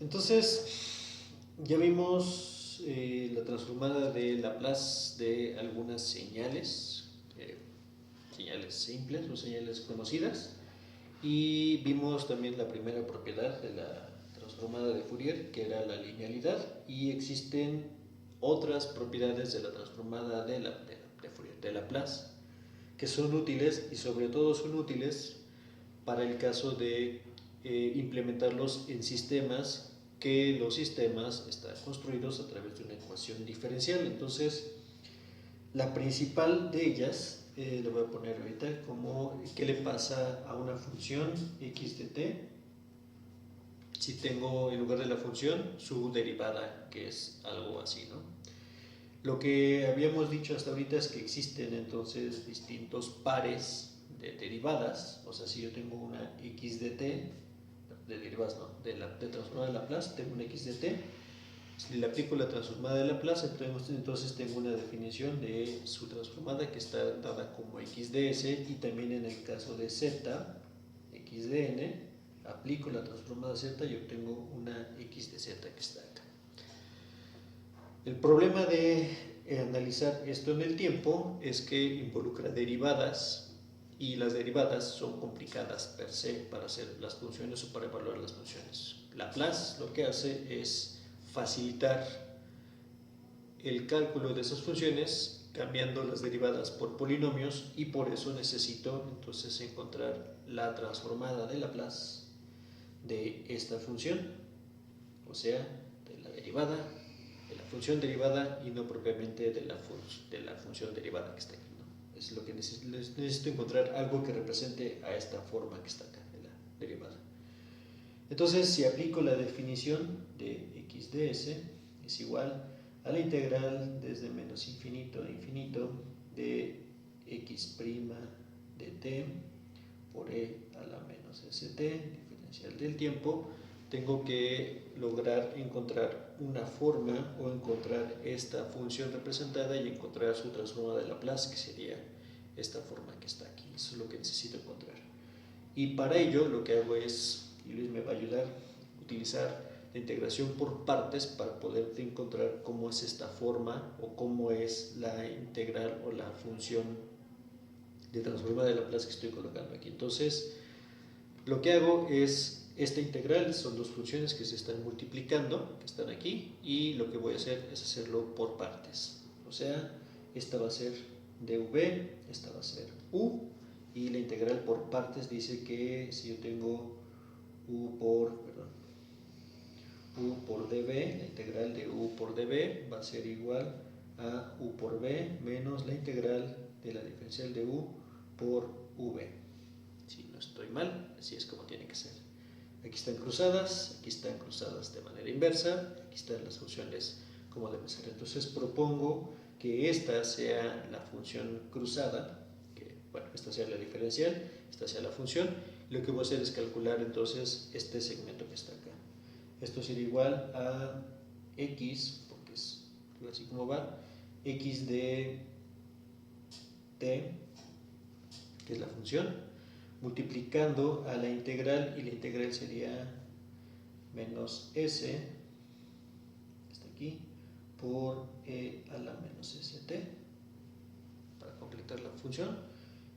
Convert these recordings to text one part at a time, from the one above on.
Entonces, ya vimos la transformada de Laplace de algunas señales, señales simples o señales conocidas, y vimos también la primera propiedad de la transformada de Fourier, que era la linealidad, y existen otras propiedades de la transformada de Fourier, de Laplace, que son útiles y sobre todo son útiles para el caso de implementarlos en sistemas que los sistemas están construidos a través de una ecuación diferencial. Entonces, la principal de ellas, le voy a poner ahorita como qué le pasa a una función x de t si tengo en lugar de la función su derivada, que es algo así, ¿no? Lo que habíamos dicho hasta ahorita es que existen entonces distintos pares de derivadas, o sea, si yo tengo una x de t, de derivadas, no, de transformada de Laplace, tengo una x de t, si le aplico la transformada de Laplace, entonces tengo una definición de su transformada que está dada como x de s, y también en el caso de z, x de n, aplico la transformada z y obtengo una x de z que está acá. El problema de analizar esto en el tiempo es que involucra derivadas, y las derivadas son complicadas per se para hacer las funciones o para evaluar las funciones. Laplace lo que hace es facilitar el cálculo de esas funciones cambiando las derivadas por polinomios, y por eso necesito entonces encontrar la transformada de Laplace de esta función, o sea, de la derivada de la función derivada y no propiamente de la función derivada que está aquí, ¿no? Es lo que necesito encontrar algo que represente a esta forma que está acá de la derivada. Entonces, si aplico la definición de x de s es igual a la integral desde menos infinito a infinito de x' de t por e a la menos st, diferencial del tiempo. Tengo que lograr encontrar una forma o encontrar esta función representada y encontrar su transformada de Laplace, que sería esta forma que está aquí. Eso es lo que necesito encontrar. Y para ello lo que hago es, y Luis me va a ayudar, utilizar la integración por partes para poder encontrar cómo es esta forma o cómo es la integral o la función de transformada de Laplace que estoy colocando aquí. Entonces, lo que hago es, esta integral son dos funciones que se están multiplicando, que están aquí, y lo que voy a hacer es hacerlo por partes. O sea, esta va a ser dv, esta va a ser u, y la integral por partes dice que si yo tengo u por dv, la integral de u por dv va a ser igual a u por v menos la integral de la diferencial de u por v. Si no estoy mal, así es como tiene que ser. Aquí están cruzadas de manera inversa, aquí están las funciones como deben ser. Entonces propongo que esta sea la función cruzada, que, bueno, esta sea la diferencial, esta sea la función. Lo que voy a hacer es calcular entonces este segmento que está acá. Esto sería igual a x, porque es así como va, x de t, que es la función, multiplicando a la integral, y la integral sería menos s, está aquí, por e a la menos st, para completar la función,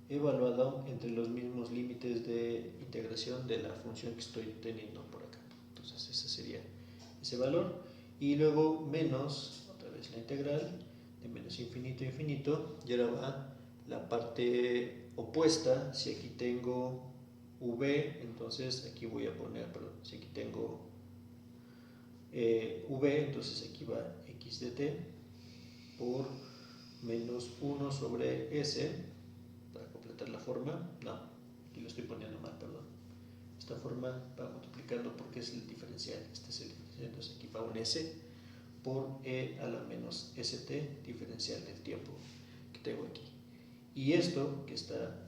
evaluado entre los mismos límites de integración de la función que estoy teniendo por acá. Entonces ese sería ese valor, y luego menos, otra vez la integral, de menos infinito a infinito, y ahora va la parte opuesta. Si aquí tengo v, entonces aquí voy a poner, perdón, si aquí tengo v, entonces aquí va x de t por menos 1 sobre s, para completar la forma. No, aquí lo estoy poniendo mal, perdón. Esta forma va multiplicando porque es el diferencial, este es el diferencial, entonces aquí va un s por e a la menos st, diferencial del tiempo que tengo aquí. Y esto que está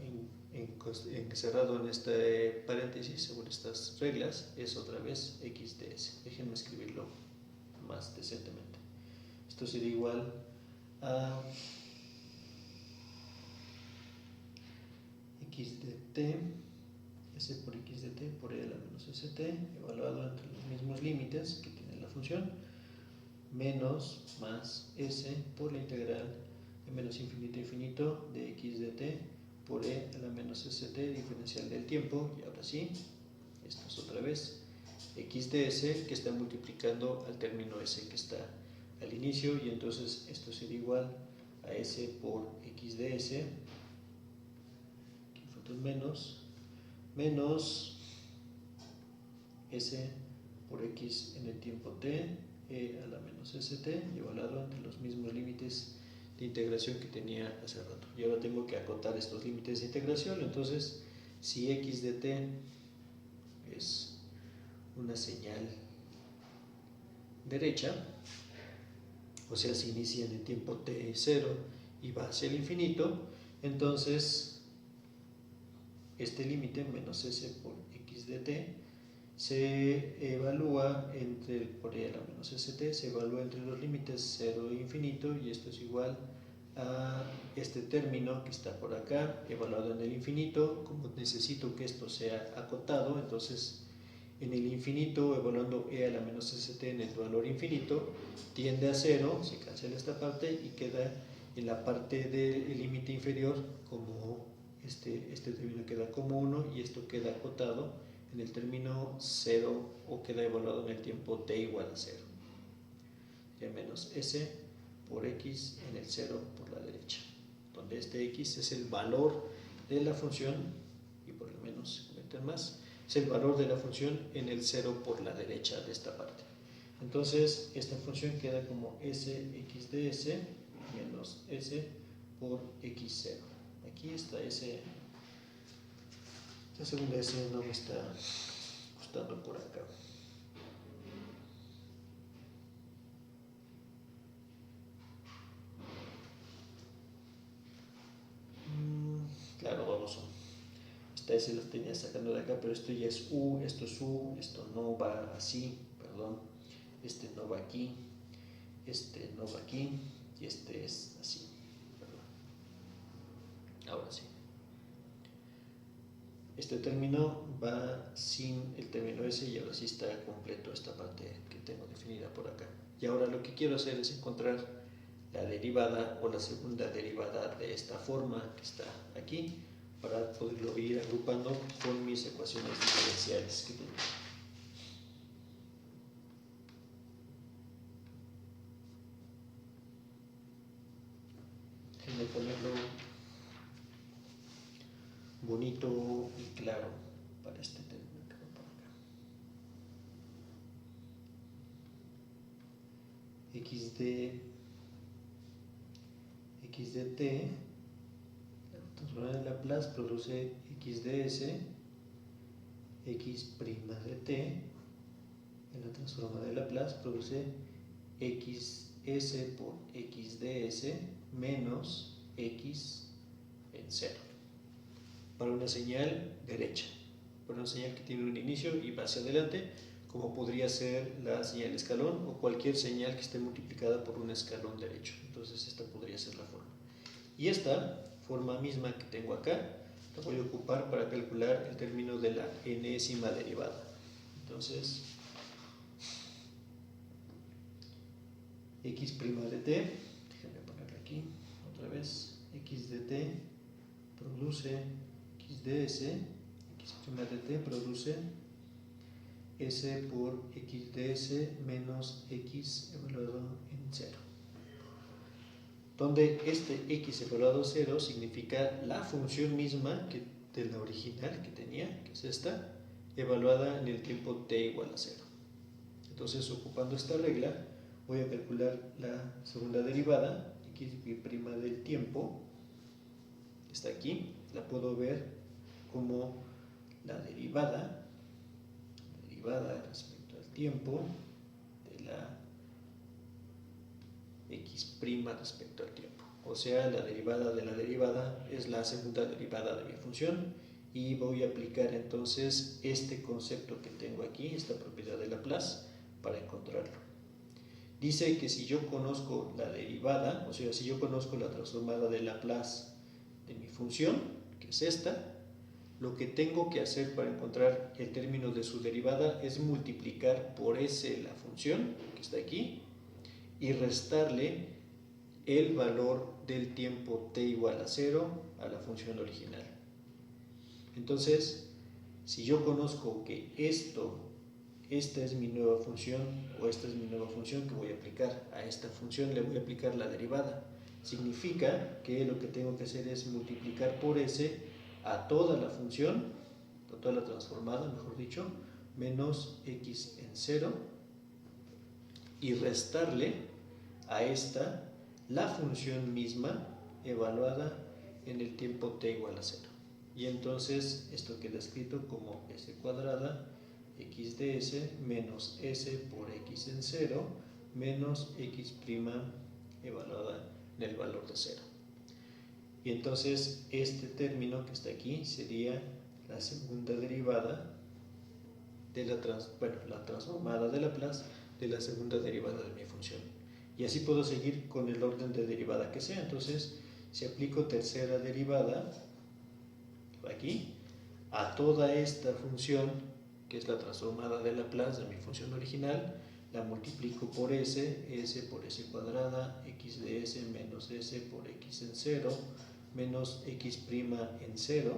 encerrado en este paréntesis según estas reglas es otra vez x de s. Déjenme escribirlo más decentemente. Esto sería igual a x de t, S por X de t por E a la menos ST, evaluado entre los mismos límites que tiene la función, menos más S por la integral de menos infinito a infinito de X de t por E a la menos ST diferencial del tiempo. Y ahora sí, esto es otra vez X de S que está multiplicando al término S que está al inicio, y entonces esto sería igual a S por X de S, aquí falta un menos S por X en el tiempo t, E a la menos ST, igualado entre los mismos límites de integración que tenía hace rato. Y ahora tengo que acotar estos límites de integración. Entonces, si X de t es una señal derecha, o sea, si inicia en el tiempo t0 y va hacia el infinito, entonces este límite menos S por X de t se evalúa entre, por E a la menos ST, se evalúa entre los límites 0 e infinito, y esto es igual a este término que está por acá, evaluado en el infinito. Como necesito que esto sea acotado, entonces en el infinito, evaluando E a la menos ST en el valor infinito, tiende a 0, se cancela esta parte y queda en la parte del límite inferior como este término queda como 1 y esto queda acotado en el término 0, o queda evaluado en el tiempo t igual a 0. Sería menos S por X en el 0 por la derecha, donde este X es el valor de la función, y por lo menos se conectan más, es el valor de la función en el 0 por la derecha de esta parte. Entonces esta función queda como Sx de S menos S por X0. Aquí está esta segunda S no me está gustando por acá. Claro, vamos a... Esta S la tenía sacando de acá, pero esto ya es U, esto no va así, perdón. Este no va aquí, este no va aquí, y este es así, perdón. Ahora sí. Este término va sin el término S, y ahora sí está completo esta parte que tengo definida por acá. Y ahora lo que quiero hacer es encontrar la derivada o la segunda derivada de esta forma que está aquí, para poderlo ir agrupando con mis ecuaciones diferenciales que tengo. Déjenme ponerlo bonito y claro para este término que va por acá. X de t, la transformada de Laplace produce X de S, X' de t, en la transformada de Laplace produce XS por X de S menos X en 0. Para una señal derecha, para una señal que tiene un inicio y va hacia adelante, como podría ser la señal escalón o cualquier señal que esté multiplicada por un escalón derecho. Entonces esta podría ser la forma. Y esta forma misma que tengo acá, la voy a ocupar para calcular el término de la enésima derivada. Entonces, X' de t, déjenme ponerlo aquí otra vez, X de t produce X de S, X' de t produce S por X de S menos X evaluado en 0. Donde este X evaluado a 0 significa la función misma de la original que tenía, que es esta, evaluada en el tiempo t igual a 0. Entonces, ocupando esta regla, voy a calcular la segunda derivada, X' del tiempo, que está aquí, la puedo ver como la derivada respecto al tiempo de la X' respecto al tiempo. O sea, la derivada de la derivada es la segunda derivada de mi función, y voy a aplicar entonces este concepto que tengo aquí, esta propiedad de Laplace, para encontrarlo. Dice que si yo conozco la derivada, o sea, si yo conozco la transformada de Laplace de mi función, que es esta, lo que tengo que hacer para encontrar el término de su derivada es multiplicar por s la función que está aquí y restarle el valor del tiempo t igual a 0 a la función original. Entonces, si yo conozco que esta es mi nueva función, o esta es mi nueva función que voy a aplicar a esta función, le voy a aplicar la derivada. Significa que lo que tengo que hacer es multiplicar por s a toda la función, a toda la transformada, mejor dicho, menos x en 0, y restarle a esta la función misma evaluada en el tiempo t igual a 0. Y entonces esto queda escrito como s cuadrada x de s menos s por x en 0 menos x' evaluada en el valor de 0. Y entonces este término que está aquí sería la segunda derivada de la transformada de Laplace de la segunda derivada de mi función. Y así puedo seguir con el orden de derivada que sea. Entonces, si aplico tercera derivada aquí a toda esta función, que es la transformada de Laplace de mi función original, la multiplico por s por s cuadrada, x de s menos s por x en 0, menos x' en 0,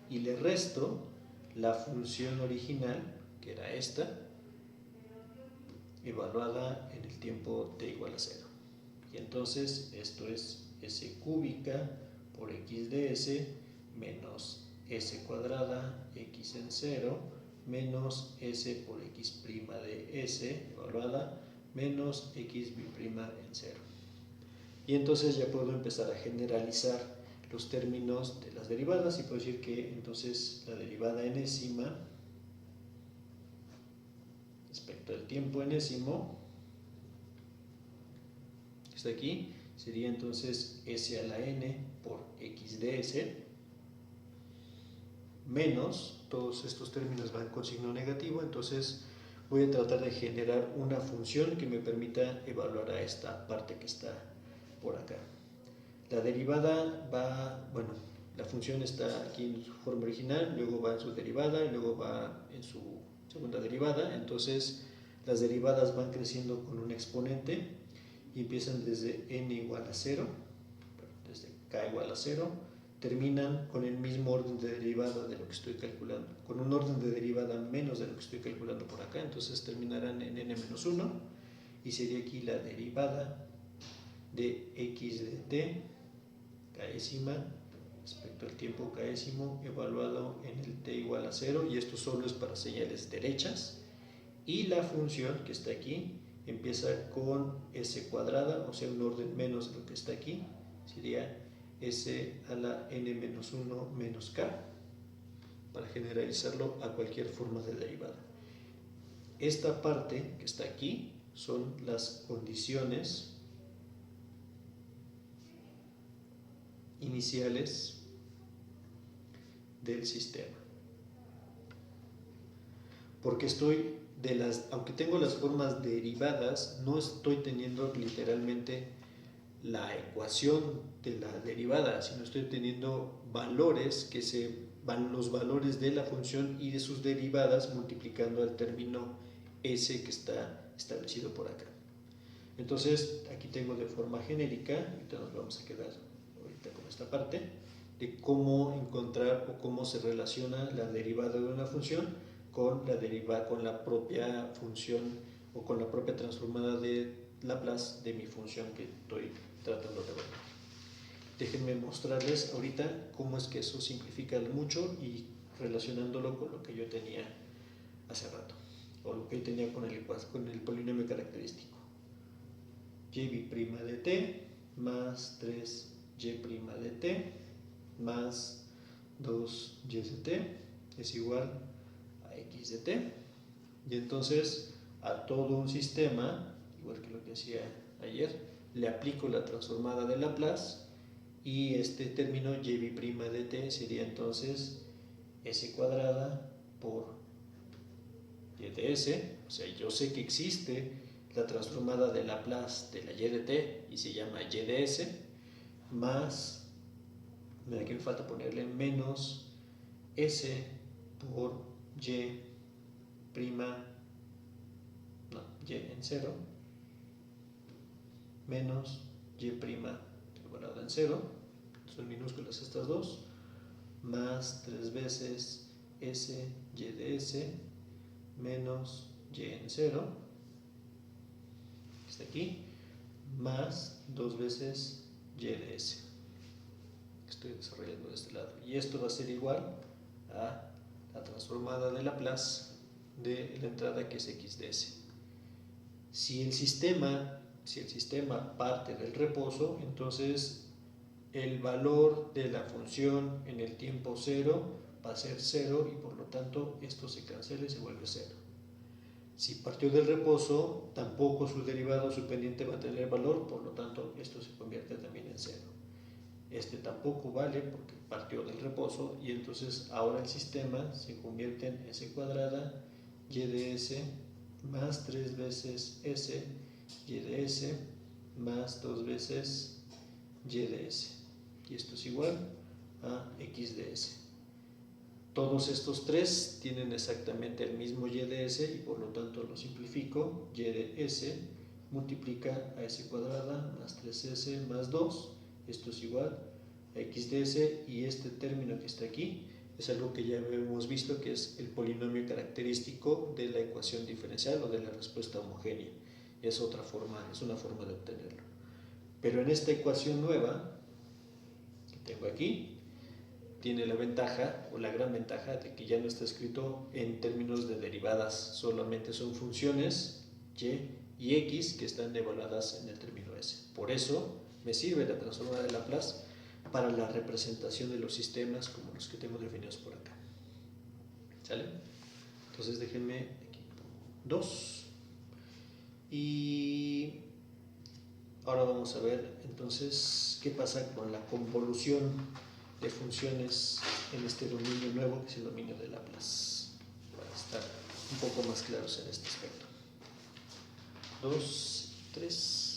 y le resto la función original, que era esta, evaluada en el tiempo t igual a 0. Y entonces esto es s cúbica por x de s menos s cuadrada x en 0 menos s por x' de s evaluada menos x' en 0. Y entonces ya puedo empezar a generalizar los términos de las derivadas y puedo decir que entonces la derivada enésima respecto al tiempo enésimo, que está aquí, sería entonces s a la n por x de s menos, todos estos términos van con signo negativo, entonces voy a tratar de generar una función que me permita evaluar a esta parte que está por acá. La derivada va, bueno, la función está aquí en su forma original, luego va en su derivada, y luego va en su segunda derivada. Entonces las derivadas van creciendo con un exponente y empiezan desde n igual a 0, desde k igual a 0, terminan con el mismo orden de derivada de lo que estoy calculando, con un orden de derivada menos de lo que estoy calculando por acá. Entonces terminarán en n-1 y sería aquí la derivada de x de t késima respecto al tiempo késimo evaluado en el t igual a 0, y esto solo es para señales derechas. Y la función que está aquí empieza con s cuadrada, o sea, un orden menos de lo que está aquí, sería s a la n-1 menos k, para generalizarlo a cualquier forma de derivada. Esta parte que está aquí son las condiciones iniciales del sistema. Porque aunque tengo las formas derivadas, no estoy teniendo literalmente la ecuación de la derivada, sino estoy teniendo valores que van los valores de la función y de sus derivadas multiplicando al término s que está establecido por acá. Entonces, aquí tengo de forma genérica, ahorita nos vamos a quedar con esta parte, de cómo encontrar o cómo se relaciona la derivada de una función con la propia función o con la propia transformada de Laplace de mi función que estoy tratando de evaluar. Déjenme mostrarles ahorita cómo es que eso simplifica mucho y relacionándolo con lo que yo tenía hace rato, o lo que yo tenía con el polinomio característico. y' de t más 3y' de t más 2y de t es igual a x de t. Y entonces a todo un sistema, igual que lo que hacía ayer, le aplico la transformada de Laplace, y este término y' de t sería entonces s cuadrada por y de s, o sea, yo sé que existe la transformada de Laplace de la y de t y se llama y de s, más, aquí me falta ponerle menos S por Y prima, no, Y en 0, menos Y prima igualado en 0, son minúsculas estas dos, más 3 veces S Y de S menos Y en 0, está aquí, más 2 veces Y de S. Estoy desarrollando de este lado. Y esto va a ser igual a la transformada de Laplace de la entrada, que es x de s. Si el sistema parte del reposo, entonces el valor de la función en el tiempo 0 va a ser 0 y por lo tanto esto se cancela y se vuelve 0. Si partió del reposo, tampoco su derivado, su pendiente va a tener valor, por lo tanto esto se convierte también en 0. Este tampoco vale porque partió del reposo y entonces ahora el sistema se convierte en s cuadrada y de s más 3 veces s y de s más 2 veces y de s. Y esto es igual a x de s. Todos estos tres tienen exactamente el mismo y de s y por lo tanto lo simplifico. Y de s multiplica a s cuadrada más 3s más 2. Esto es igual a x de s, y este término que está aquí es algo que ya hemos visto, que es el polinomio característico de la ecuación diferencial o de la respuesta homogénea. Es otra forma, es una forma de obtenerlo. Pero en esta ecuación nueva que tengo aquí, tiene la ventaja o la gran ventaja de que ya no está escrito en términos de derivadas, solamente son funciones y x que están evaluadas en el término s. Por eso me sirve la transformada de Laplace para la representación de los sistemas como los que tengo definidos por acá. ¿Sale? Entonces déjenme aquí 2 y ahora vamos a ver entonces qué pasa con la convolución de funciones en este dominio nuevo, que es el dominio de Laplace, para estar un poco más claros en este aspecto. 2, 3.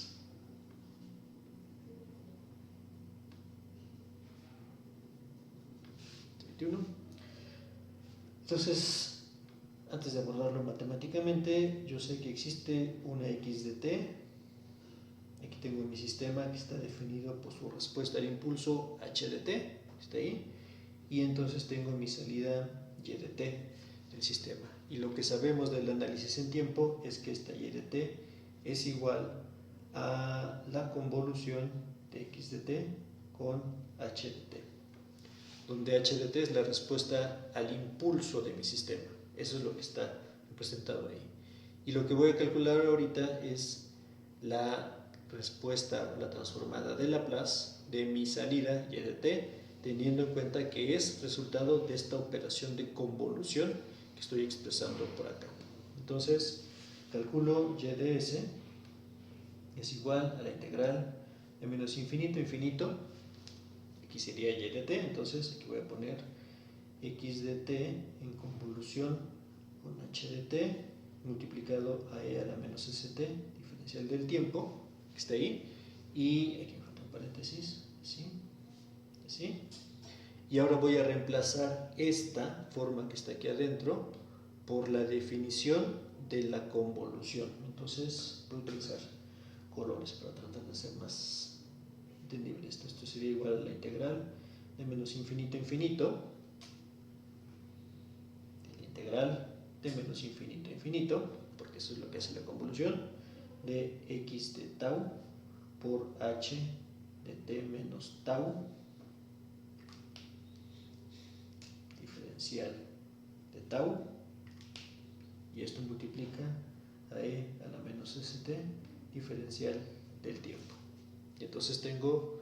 Entonces, antes de abordarlo matemáticamente, yo sé que existe una x de t. Aquí tengo mi sistema que está definido por su respuesta al impulso h de t, está ahí, y entonces tengo mi salida y de t del sistema. Y lo que sabemos del análisis en tiempo es que esta y de t es igual a la convolución de x de t con h de t, donde h de t es la respuesta al impulso de mi sistema. Eso es lo que está representado ahí. Y lo que voy a calcular ahorita es la respuesta, la transformada de Laplace de mi salida y de t, teniendo en cuenta que es resultado de esta operación de convolución que estoy expresando por acá. Entonces, calculo y de s es igual a la integral de menos infinito a infinito. Aquí sería y de t, entonces aquí voy a poner x de t en convolución con h de t multiplicado a e a la menos st, diferencial del tiempo, que está ahí, y aquí me falta un paréntesis, así, así. Y ahora voy a reemplazar esta forma que está aquí adentro por la definición de la convolución. Entonces voy a utilizar colores para tratar de hacer más entendible esto. Esto sería igual a la integral de menos infinito a infinito, de la integral de menos infinito a infinito, porque eso es lo que hace la convolución, de x de tau por h de t menos tau, diferencial de tau, y esto multiplica a e a la menos st, diferencial del tiempo. Y entonces tengo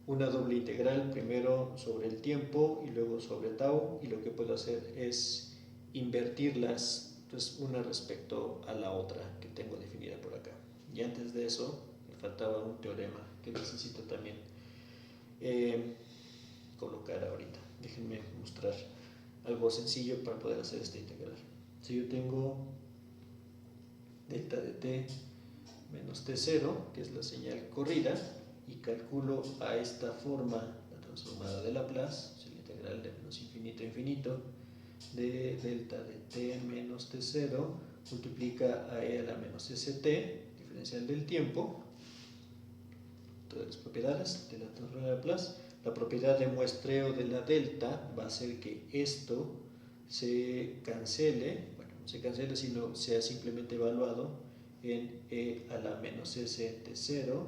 una doble integral, primero sobre el tiempo y luego sobre tau, y lo que puedo hacer es invertirlas, pues una respecto a la otra que tengo definida por acá. Y antes de eso me faltaba un teorema que necesito también colocar ahorita. Déjenme mostrar algo sencillo para poder hacer esta integral. Si yo tengo delta de t menos t0, que es la señal corrida, y calculo a esta forma la transformada de Laplace, la integral integral de menos infinito a infinito de delta de t menos t0 multiplica a e a la menos st, diferencial del tiempo, todas las propiedades de la transformada de Laplace. La propiedad de muestreo de la delta va a hacer que esto se cancele, bueno, no se cancele, sino sea simplemente evaluado en e a la menos st0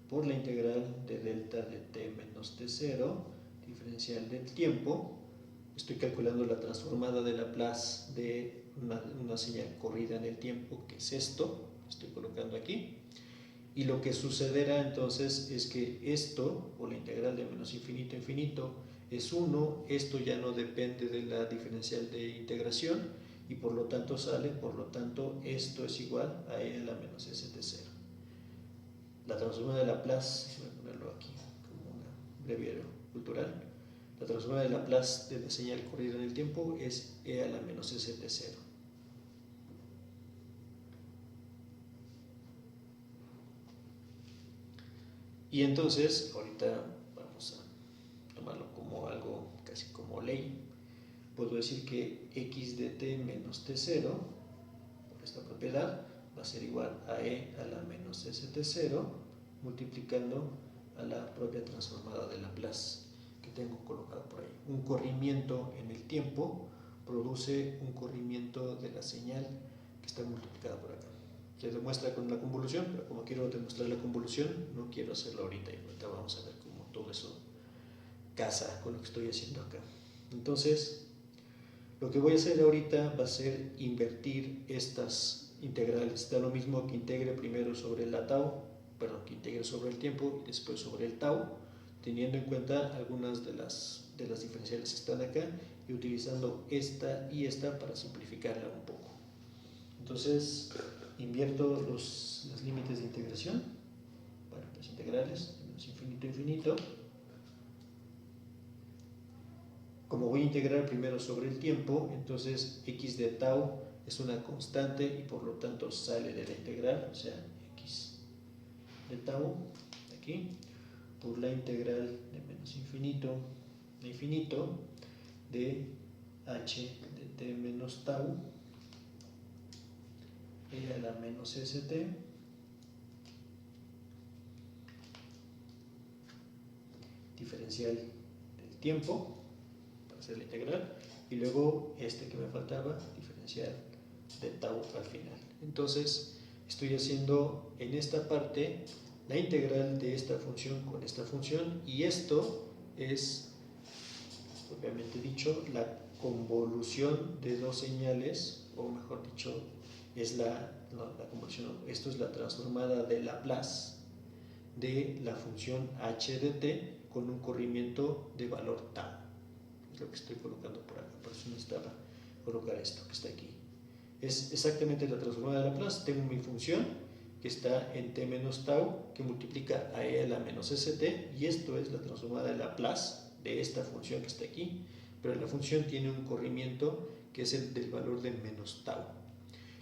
por la integral de delta de t menos t0, diferencial del tiempo. Estoy calculando la transformada de Laplace de una señal corrida en el tiempo, que es esto, estoy colocando aquí. Y lo que sucederá entonces es que esto, o la integral de menos infinito a infinito, es 1, esto ya no depende de la diferencial de integración, y por lo tanto sale, por lo tanto esto es igual a e a la menos st0. La transformada de Laplace, voy a ponerlo aquí como un breviario cultural, la transformada de Laplace de la señal corrida en el tiempo es e a la menos st0. Y entonces, ahorita vamos a tomarlo como algo casi como ley. Puedo decir que x de t menos t0, por esta propiedad, va a ser igual a e a la menos st0, multiplicando a la propia transformada de Laplace que tengo colocado por ahí. Un corrimiento en el tiempo produce un corrimiento de la señal que está multiplicada por acá. Se demuestra con la convolución, pero como quiero demostrar la convolución, no quiero hacerlo ahorita, y ahorita vamos a ver cómo todo eso casa con lo que estoy haciendo acá. Entonces, lo que voy a hacer ahorita va a ser invertir estas integrales. Da lo mismo que integre primero sobre la tau, perdón, que integre sobre el tiempo y después sobre el tau, teniendo en cuenta algunas de las diferenciales que están acá y utilizando esta y esta para simplificarla un poco. Entonces, invierto los límites de integración, bueno, las integrales, de menos infinito a infinito. Como voy a integrar primero sobre el tiempo, entonces x de tau es una constante y por lo tanto sale de la integral, o sea, x de tau, aquí, por la integral de menos infinito a infinito de h de t menos tau e a la menos st diferencial del tiempo para hacer la integral, y luego este que me faltaba, diferencial de tau al final. Entonces estoy haciendo en esta parte la integral de esta función con esta función, y esto es, propiamente dicho, la convolución de dos señales, o mejor dicho, es la convolución, esto es la transformada de Laplace de la función h de t con un corrimiento de valor tau. Es lo que estoy colocando por acá, por eso necesitaba colocar esto que está aquí. Es exactamente la transformada de Laplace. Tengo mi función que está en t menos tau, que multiplica a e a la menos st, y esto es la transformada de Laplace de esta función que está aquí, pero la función tiene un corrimiento que es el del valor de menos tau.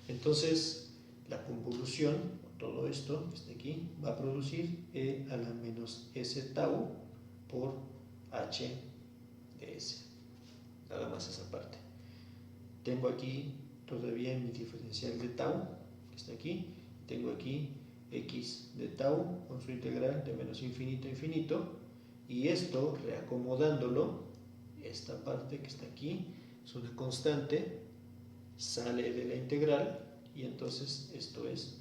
Entonces, la convolución, todo esto que está aquí, va a producir e a la menos s tau por h de s. Nada más esa parte. Tengo aquí todavía mi diferencial de tau, que está aquí. Tengo aquí x de tau con su integral de menos infinito a infinito, y esto, reacomodándolo, esta parte que está aquí es una constante, sale de la integral, y entonces esto es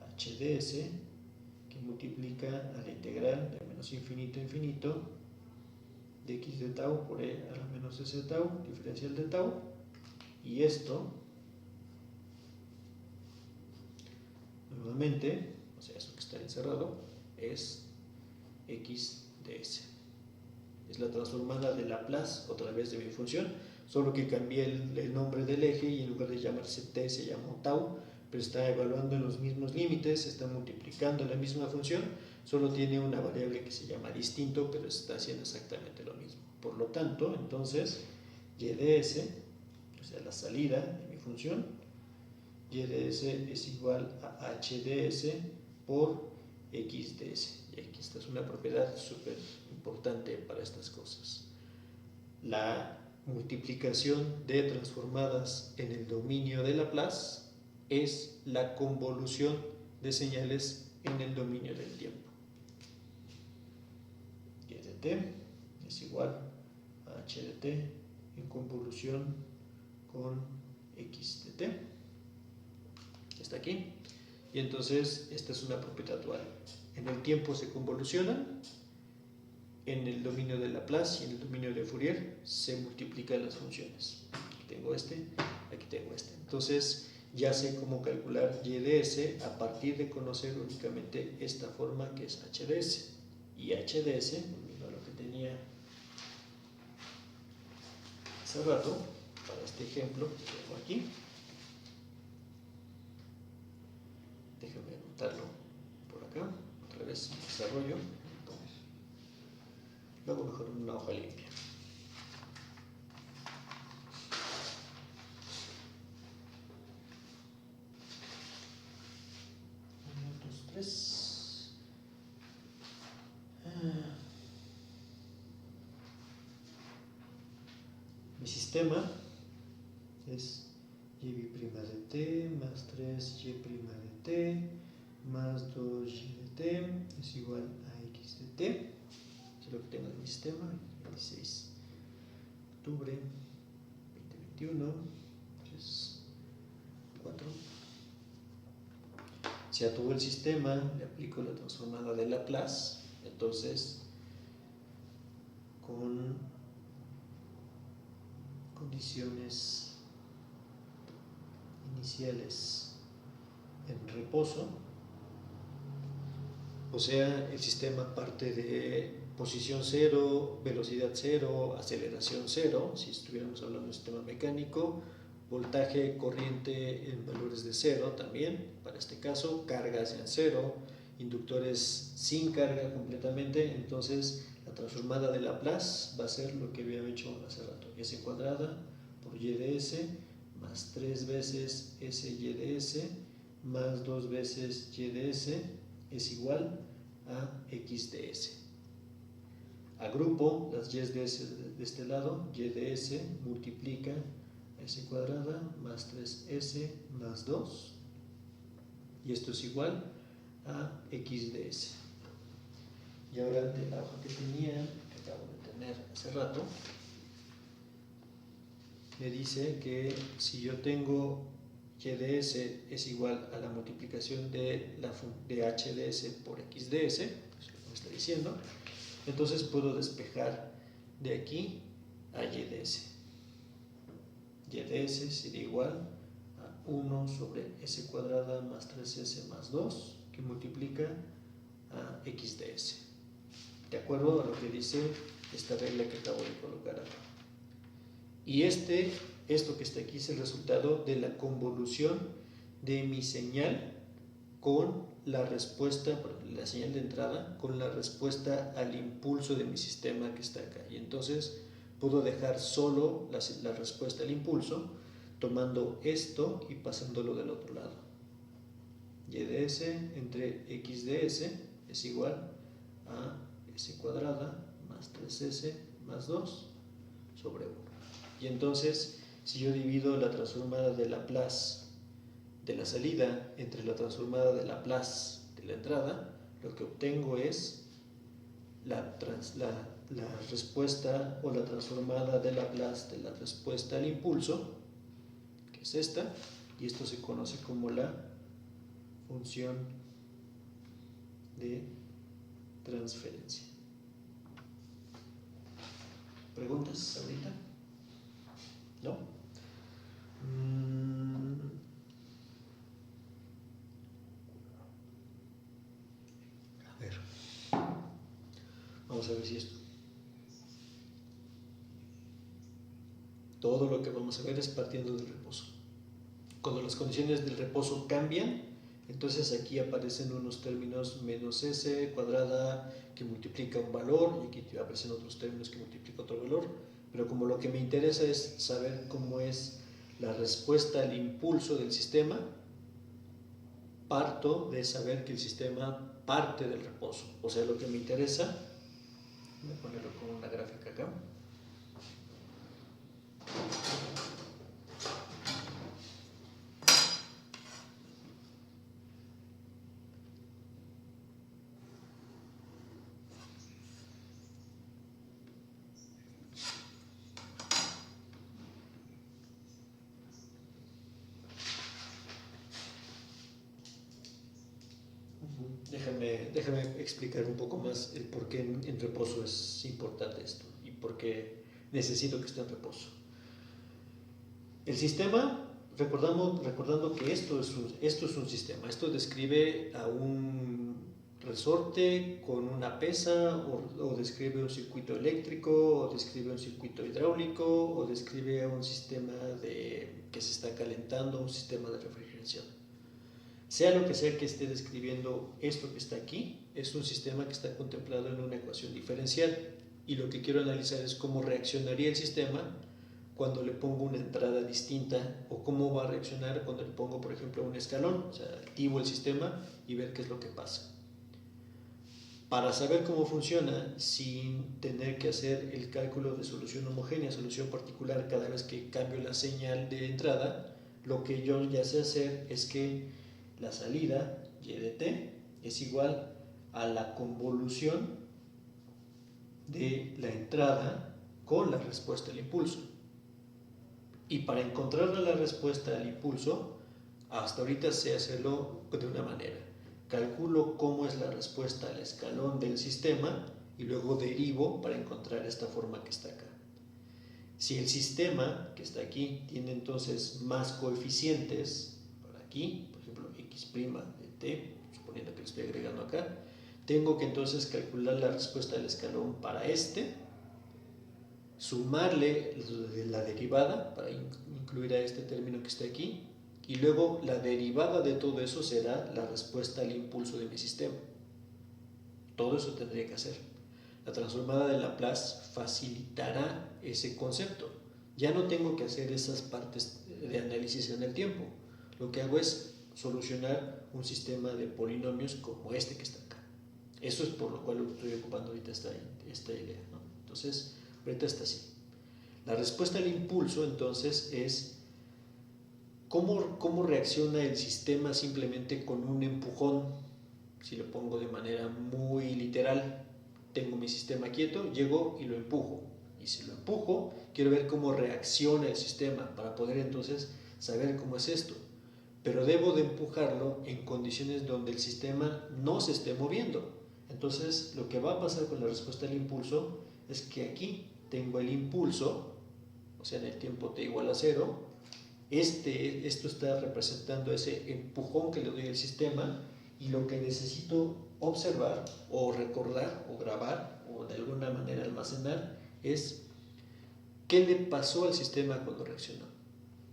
h de s, que multiplica a la integral de menos infinito a infinito de x de tau por e a la menos s tau, diferencial de tau, y esto nuevamente, o sea, eso que está encerrado, es x de s. Es la transformada de Laplace otra vez de mi función, solo que cambié el nombre del eje, y en lugar de llamarse t se llamó tau, pero está evaluando en los mismos límites, está multiplicando la misma función, solo tiene una variable que se llama distinto, pero está haciendo exactamente lo mismo. Por lo tanto, entonces, y de s, o sea, la salida de mi función, y de s es igual a h de s por x de s. Y aquí esta es una propiedad súper importante para estas cosas. la multiplicación de transformadas en el dominio de Laplace es la convolución de señales en el dominio del tiempo. Y de t es igual a h de t en convolución con x de t. Está aquí. Y entonces esta es una propiedad dual. En el tiempo se convolucionan, en el dominio de Laplace y en el dominio de Fourier se multiplican las funciones. Aquí tengo este, aquí tengo este. Entonces ya sé cómo calcular y de s a partir de conocer únicamente esta forma que es h de s. Y h de s, volviendo a lo que tenía hace rato, para este ejemplo que tengo aquí, déjame anotarlo por acá, otra vez desarrollo, luego mejor en una hoja limpia. 1, 2, 3. Mi sistema es y' de t más 3y' de t más 2y de t es igual a x de t. Eso es lo que tengo en mi sistema. 16 de octubre 2021, 3, 4. Si a todo el sistema le aplico la transformada de Laplace, entonces con condiciones iniciales en reposo, o sea, el sistema parte de posición 0, velocidad 0, aceleración 0, si estuviéramos hablando de un sistema mecánico, voltaje, corriente en valores de 0 también, para este caso, cargas en 0, inductores sin carga completamente, entonces la transformada de Laplace va a ser lo que había hecho hace rato, s cuadrada por y de s más 3 veces sy de s más 2 veces y de s es igual a x de s. Agrupo las y de s de este lado, y de s multiplica s cuadrada más 3s más 2, y esto es igual a x de s. Y ahora de la hoja que tenía, que acabo de tener hace rato, me dice que si yo tengo y de s es igual a la multiplicación de h de s por x de s, es lo que me está diciendo, entonces puedo despejar de aquí a y de s. Y de s sería igual a 1 sobre s cuadrada más 3s más 2, que multiplica a x de s. De acuerdo a lo que dice esta regla que acabo de colocar acá. Y esto que está aquí es el resultado de la convolución de mi señal con la respuesta, la señal de entrada, con la respuesta al impulso de mi sistema que está acá. Y entonces puedo dejar solo la respuesta al impulso, tomando esto y pasándolo del otro lado. Y de s entre x de s es igual a s cuadrada más 3s más 2 sobre 1. Y entonces, si yo divido la transformada de Laplace de la salida entre la transformada de Laplace de la entrada, lo que obtengo es la respuesta o la transformada de Laplace de la respuesta al impulso, que es esta, y esto se conoce como la función de transferencia. ¿Preguntas ahorita? ¿No? A ver. Vamos a ver si esto. Todo lo que vamos a ver es partiendo del reposo. Cuando las condiciones del reposo cambian, entonces aquí aparecen unos términos menos s cuadrada que multiplica un valor, y aquí aparecen otros términos que multiplica otro valor, pero como lo que me interesa es saber cómo es la respuesta al impulso del sistema, parto de saber que el sistema parte del reposo. O sea, lo que me interesa, voy a ponerlo con una gráfica acá, Déjame explicar un poco más el por qué en reposo es importante esto y por qué necesito que esté en reposo. El sistema, recordando que esto es un sistema, esto describe a un resorte con una pesa o describe un circuito eléctrico o describe un circuito hidráulico o describe un sistema que se está calentando, un sistema de refrigeración. Sea lo que sea que esté describiendo esto que está aquí, es un sistema que está contemplado en una ecuación diferencial y lo que quiero analizar es cómo reaccionaría el sistema cuando le pongo una entrada distinta o cómo va a reaccionar cuando le pongo, por ejemplo, un escalón, o sea, activo el sistema y ver qué es lo que pasa. Para saber cómo funciona sin tener que hacer el cálculo de solución homogénea, solución particular cada vez que cambio la señal de entrada, lo que yo ya sé hacer es que la salida y de t es igual a la convolución de la entrada con la respuesta al impulso. Y para encontrar la respuesta al impulso, hasta ahorita sé hacerlo de una manera. Calculo cómo es la respuesta al escalón del sistema y luego derivo para encontrar esta forma que está acá. Si el sistema que está aquí tiene entonces más coeficientes, por aquí, por ejemplo, x' de t, suponiendo que lo estoy agregando acá, tengo que entonces calcular la respuesta al escalón para este, sumarle la derivada para incluir a este término que está aquí y luego la derivada de todo eso será la respuesta al impulso de mi sistema. Todo eso tendría que hacer. La transformada de Laplace facilitará ese concepto. Ya no tengo que hacer esas partes de análisis en el tiempo. Lo que hago es solucionar un sistema de polinomios como este que está acá. Eso es por lo cual estoy ocupando ahorita esta idea, ¿no? Entonces, ahorita está así. La respuesta al impulso, entonces, es cómo reacciona el sistema simplemente con un empujón. Si lo pongo de manera muy literal, tengo mi sistema quieto, llego y lo empujo. Y si lo empujo, quiero ver cómo reacciona el sistema para poder entonces saber cómo es esto. Pero debo de empujarlo en condiciones donde el sistema no se esté moviendo. Entonces, lo que va a pasar con la respuesta al impulso es que aquí tengo el impulso, o sea, en el tiempo t igual a 0, esto está representando ese empujón que le doy al sistema y lo que necesito observar o recordar o grabar o de alguna manera almacenar es qué le pasó al sistema cuando reaccionó.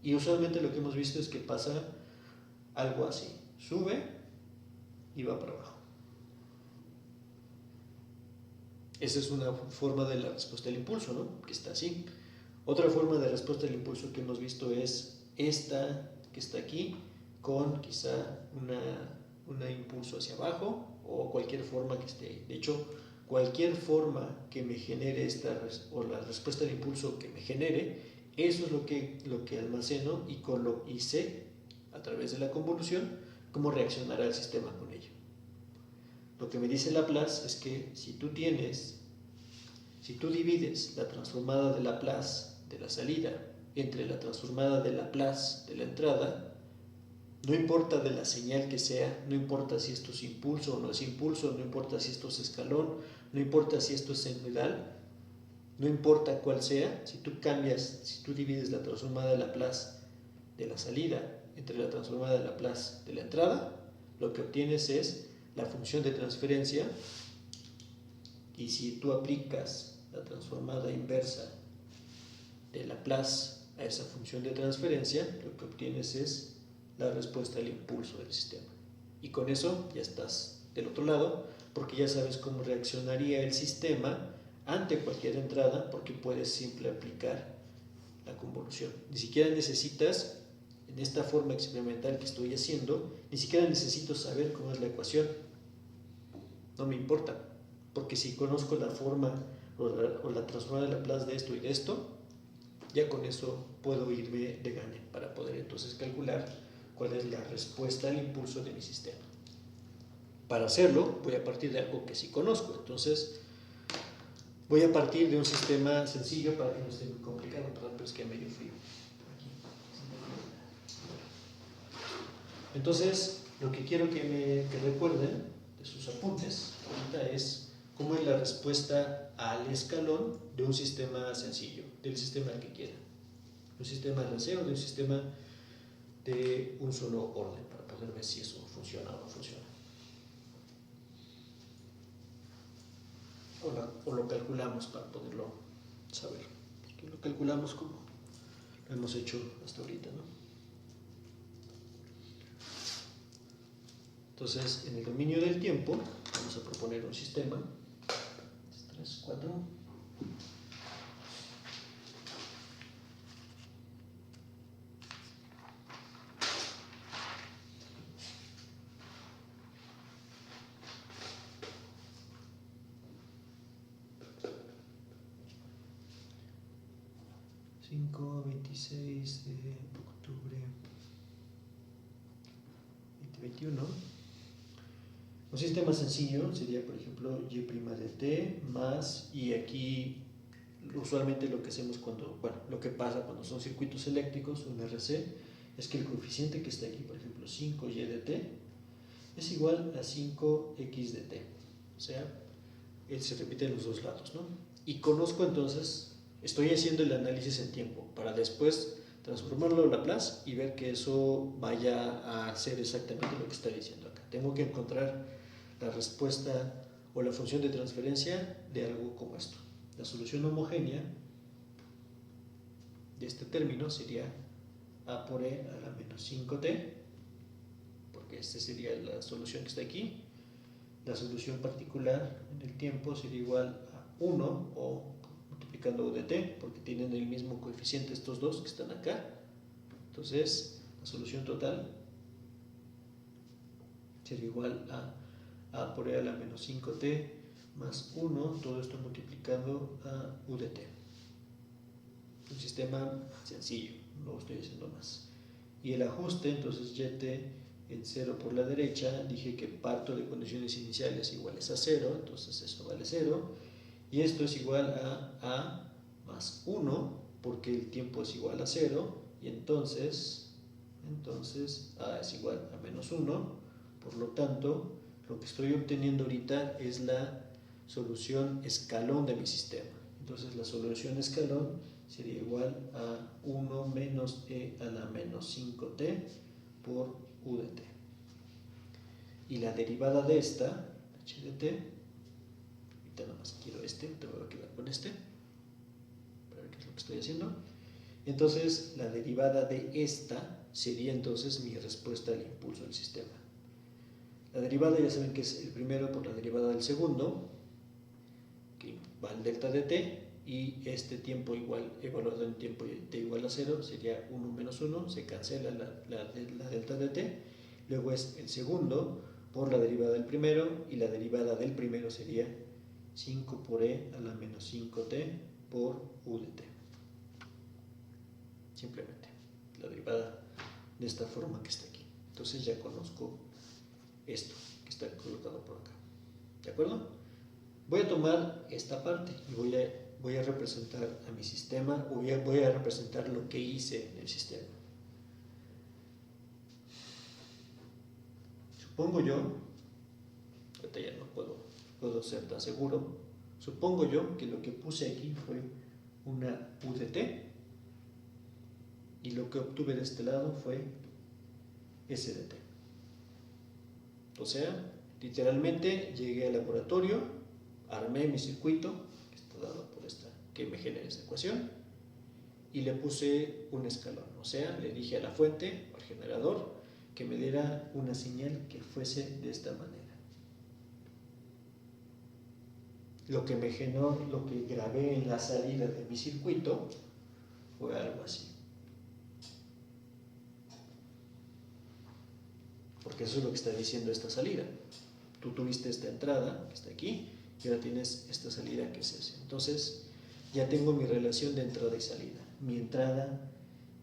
Y usualmente lo que hemos visto es que pasa algo así, sube y va para abajo. Esa es una forma de la respuesta al impulso, ¿no? Que está así. Otra forma de respuesta al impulso que hemos visto es esta que está aquí, con quizá un impulso hacia abajo o cualquier forma que esté ahí. De hecho, cualquier forma que me genere o la respuesta al impulso que me genere, eso es lo que almaceno y sé a través de la convolución cómo reaccionará el sistema con ello. Lo que me dice Laplace es que si tú divides la transformada de Laplace de la salida entre la transformada de Laplace de la entrada, no importa de la señal que sea, no importa si esto es impulso o no es impulso, no importa si esto es escalón, no importa si esto es senoidal, no importa cuál sea, si tú divides la transformada de Laplace de la salida entre la transformada de Laplace de la entrada, lo que obtienes es la función de transferencia, y si tú aplicas la transformada inversa de Laplace a esa función de transferencia, lo que obtienes es la respuesta al impulso del sistema. Y con eso ya estás del otro lado, porque ya sabes cómo reaccionaría el sistema ante cualquier entrada, porque puedes simple aplicar la convolución. Ni siquiera necesitas, en esta forma experimental que estoy haciendo, ni siquiera necesito saber cómo es la ecuación. No me importa, porque si conozco la forma o la transformada de Laplace de esto y de esto, Ya con eso puedo irme de gane para poder entonces calcular cuál es la respuesta al impulso de mi sistema. Para hacerlo voy a partir de algo que sí conozco, entonces voy a partir de un sistema sencillo para que no esté muy complicado. Perdón, pero es que medio frío. Entonces, lo que quiero que recuerden de sus apuntes ahorita es cómo es la respuesta al escalón de un sistema sencillo, del sistema que quieran. Un sistema RC o de un sistema de un solo orden, para poder ver si eso funciona o no funciona. O lo calculamos para poderlo saber. Que lo calculamos como lo hemos hecho hasta ahorita, ¿no? Entonces, en el dominio del tiempo, vamos a proponer un sistema. 3, 4. ...5, 26 de octubre 2021. Un sistema sencillo sería, por ejemplo, y' de t más, y aquí usualmente lo que hacemos lo que pasa cuando son circuitos eléctricos, un RC, es que el coeficiente que está aquí, por ejemplo, 5y de t, es igual a 5x de t. O sea, se repite en los dos lados, ¿no? Y conozco entonces, estoy haciendo el análisis en tiempo, para después transformarlo a Laplace y ver que eso vaya a ser exactamente lo que está diciendo acá. Tengo que encontrar la respuesta o la función de transferencia de algo como esto. La solución homogénea de este término sería a por e a la menos 5t, porque esta sería la solución que está aquí. La solución particular en el tiempo sería igual a 1 o multiplicando u de t, porque tienen el mismo coeficiente estos dos que están acá. Entonces, la solución total sería igual a por e a la menos 5t más 1, todo esto multiplicando a u de t. Un sistema sencillo, no estoy haciendo más. Y el ajuste, entonces yt en 0 por la derecha, dije que parto de condiciones iniciales iguales a 0, entonces eso vale 0. Y esto es igual a más 1, porque el tiempo es igual a 0, y entonces a es igual a menos 1. Por lo tanto, lo que estoy obteniendo ahorita es la solución escalón de mi sistema. Entonces la solución escalón sería igual a 1 menos e a la menos 5t por u de t. Y la derivada de esta, h de t, ahorita nada más quiero te voy a quedar con para ver qué es lo que estoy haciendo. Entonces la derivada de esta sería entonces mi respuesta al impulso del sistema. La derivada ya saben que es el primero por la derivada del segundo, que va al delta de t, y este tiempo evaluado en tiempo t igual a 0 sería 1 menos 1, se cancela la delta de t, luego es el segundo por la derivada del primero, y la derivada del primero sería 5 por e a la menos 5t por u de t. Simplemente la derivada de esta forma que está aquí. Entonces ya conozco esto que está colocado por acá. ¿De acuerdo? Voy a tomar esta parte y voy a representar a mi sistema, o voy a representar lo que hice en el sistema. Supongo yo, ahorita ya no puedo ser tan seguro, supongo yo que lo que puse aquí fue una u de t, y lo que obtuve de este lado fue s de t. O sea, literalmente llegué al laboratorio, armé mi circuito, que está dado por que me genera esta ecuación, y le puse un escalón. O sea, le dije a la fuente, al generador, que me diera una señal que fuese de esta manera. Lo que me generó, lo que grabé en la salida de mi circuito, fue algo así. Porque eso es lo que está diciendo esta salida. Tú tuviste esta entrada, que está aquí, y ahora tienes esta salida, que es esa. Entonces, ya tengo mi relación de entrada y salida. mi entrada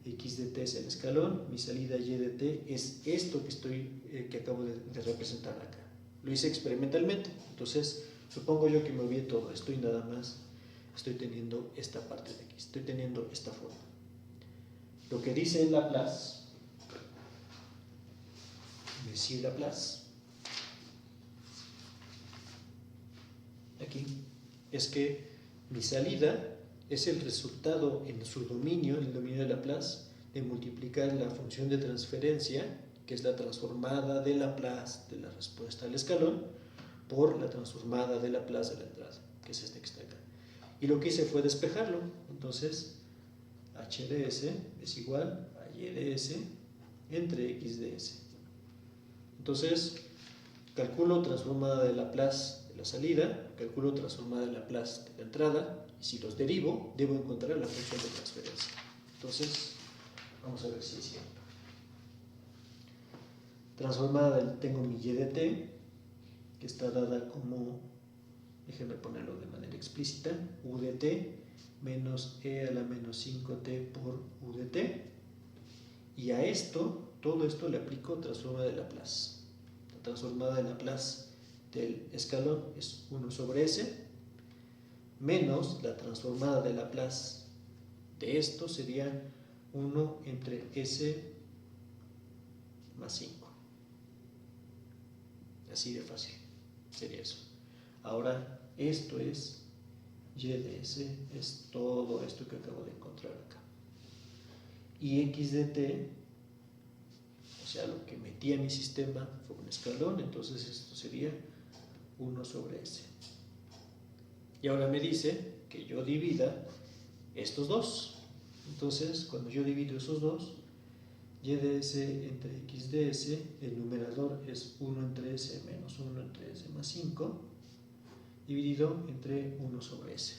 x de t es el escalón, mi salida y de t es esto que acabo de representar acá. Lo hice experimentalmente, entonces supongo yo que me olvidé todo esto y nada más estoy teniendo esta parte de aquí, estoy teniendo esta forma. Lo que dice Laplace, Monsieur Laplace, aquí, es que mi salida es el resultado en su dominio, en el dominio de Laplace, de multiplicar la función de transferencia, que es la transformada de Laplace de la respuesta al escalón, por la transformada de Laplace de la entrada, que es este que está acá. Y lo que hice fue despejarlo. Entonces, h de s es igual a y de s entre x de s. Entonces, calculo transformada de Laplace de la salida, calculo transformada de Laplace de la entrada, y si los derivo, debo encontrar la función de transferencia. Entonces, vamos a ver si es cierto. Transformada tengo mi y de t, que está dada como, déjenme ponerlo de manera explícita, u de t menos e a la menos 5t por u de t. Y a esto, todo esto le aplico transformada de Laplace. La transformada de Laplace del escalón es 1 sobre s, menos la transformada de Laplace de esto sería 1 entre s más 5. Así de fácil sería eso. Ahora, esto es y de s, es todo esto que acabo de encontrar acá. Y x de t, o sea, lo que metí a mi sistema fue un escalón, entonces esto sería 1 sobre s. Y ahora me dice que yo divida estos dos. Entonces, cuando yo divido esos dos, y de s entre x de s, el numerador es 1 entre s menos 1 entre s más 5, dividido entre 1 sobre s.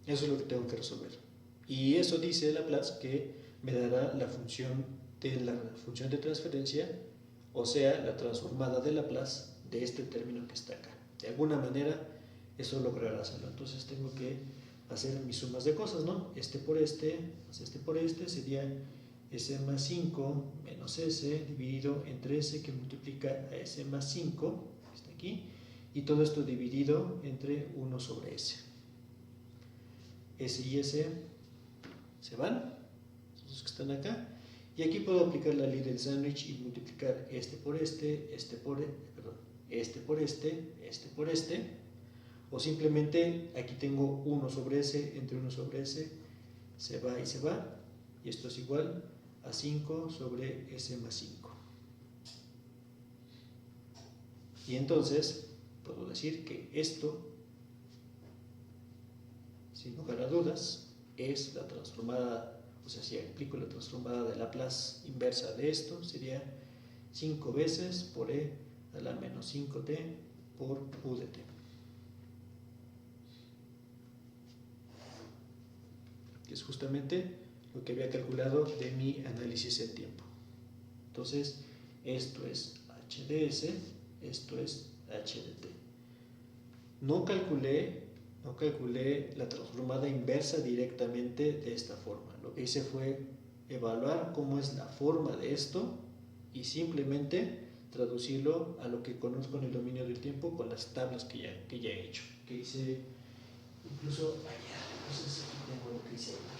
Eso es lo que tengo que resolver. Y eso dice Laplace que me dará la función de transferencia, o sea, la transformada de Laplace de este término que está acá. De alguna manera, eso logrará hacerlo. Entonces tengo que hacer mis sumas de cosas, ¿no? Este por este, más este por este, sería s más 5 menos s dividido entre s que multiplica a s más 5, que está aquí, y todo esto dividido entre 1 sobre s. S y S se van, los que están acá, y aquí puedo aplicar la ley del sándwich y multiplicar este por este, este por este, o simplemente aquí tengo 1 sobre s entre 1 sobre s, se va, y esto es igual a 5 sobre s más 5. Y entonces puedo decir que esto, sin lugar a dudas, es la transformada, o sea, si aplico la transformada de Laplace inversa de esto, sería 5 veces por e a la menos 5t por u de t. Que es justamente lo que había calculado de mi análisis en tiempo. Entonces, esto es h de s, esto es h de t. No calculé la transformada inversa directamente de esta forma. Lo que hice fue evaluar cómo es la forma de esto y simplemente traducirlo a lo que conozco en el dominio del tiempo con las tablas que ya he hecho. Que hice incluso ayer. Entonces aquí tengo lo que hice ayer.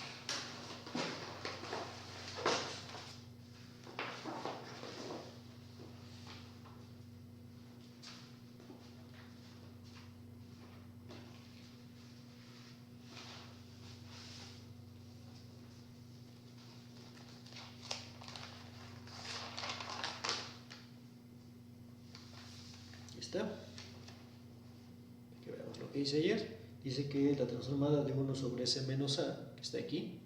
¿Está? Que veamos lo que hice ayer. Dice que la transformada de 1 sobre s menos a, que está aquí,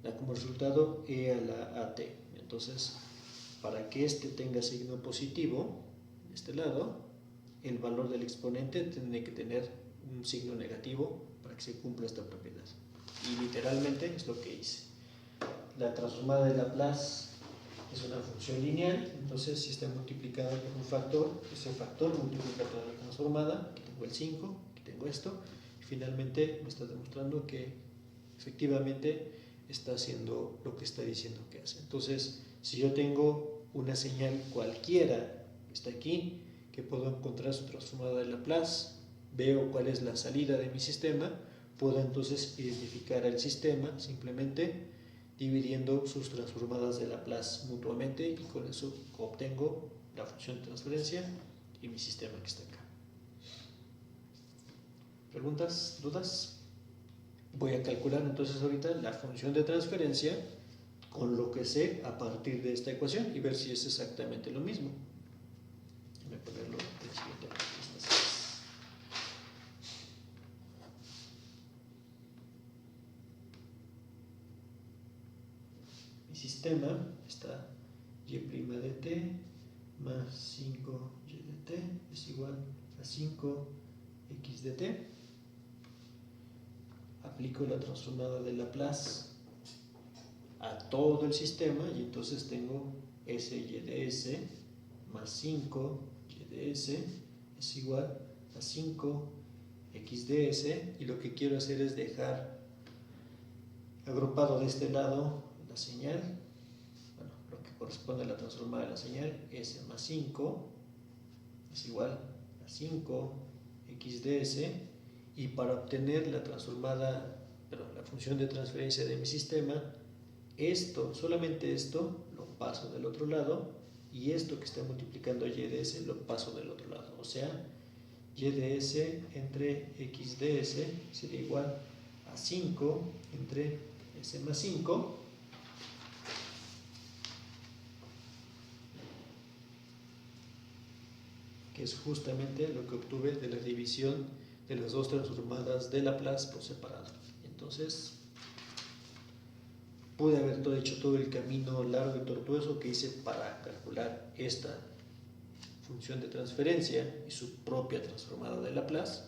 da como resultado e a la at. Entonces, para que este tenga signo positivo, de este lado, el valor del exponente tiene que tener un signo negativo para que se cumpla esta propiedad. Y literalmente es lo que hice. La transformada de Laplace es una función lineal, entonces si está multiplicada por un factor, ese factor multiplica toda la transformada, aquí tengo el 5, aquí tengo esto, y finalmente me está demostrando que efectivamente está haciendo lo que está diciendo que hace. Entonces, si yo tengo una señal cualquiera que está aquí, que puedo encontrar su transformada de Laplace, veo cuál es la salida de mi sistema, puedo entonces identificar el sistema simplemente dividiendo sus transformadas de Laplace mutuamente, y con eso obtengo la función de transferencia y mi sistema que está acá. ¿Preguntas? ¿Dudas? Voy a calcular entonces ahorita la función de transferencia con lo que sé a partir de esta ecuación y ver si es exactamente lo mismo. Voy a ponerlo de la siguiente manera. Mi sistema está y' de t más 5y de t es igual a 5x de t. Aplico la transformada de Laplace a todo el sistema y entonces tengo sy de s más 5y de s es igual a 5x de s, y lo que quiero hacer es dejar agrupado de este lado la señal, bueno, lo que corresponde a la transformada de la señal, s más 5 es igual a 5x de s, y para obtener la transformada, perdón, la función de transferencia de mi sistema, esto, solamente esto, lo paso del otro lado, y esto que está multiplicando y de s lo paso del otro lado. O sea, y de s entre x de s sería igual a 5 entre s más 5, que es justamente lo que obtuve de la división de las dos transformadas de Laplace por separado. Entonces, pude haber hecho todo el camino largo y tortuoso que hice para calcular esta función de transferencia y su propia transformada de Laplace,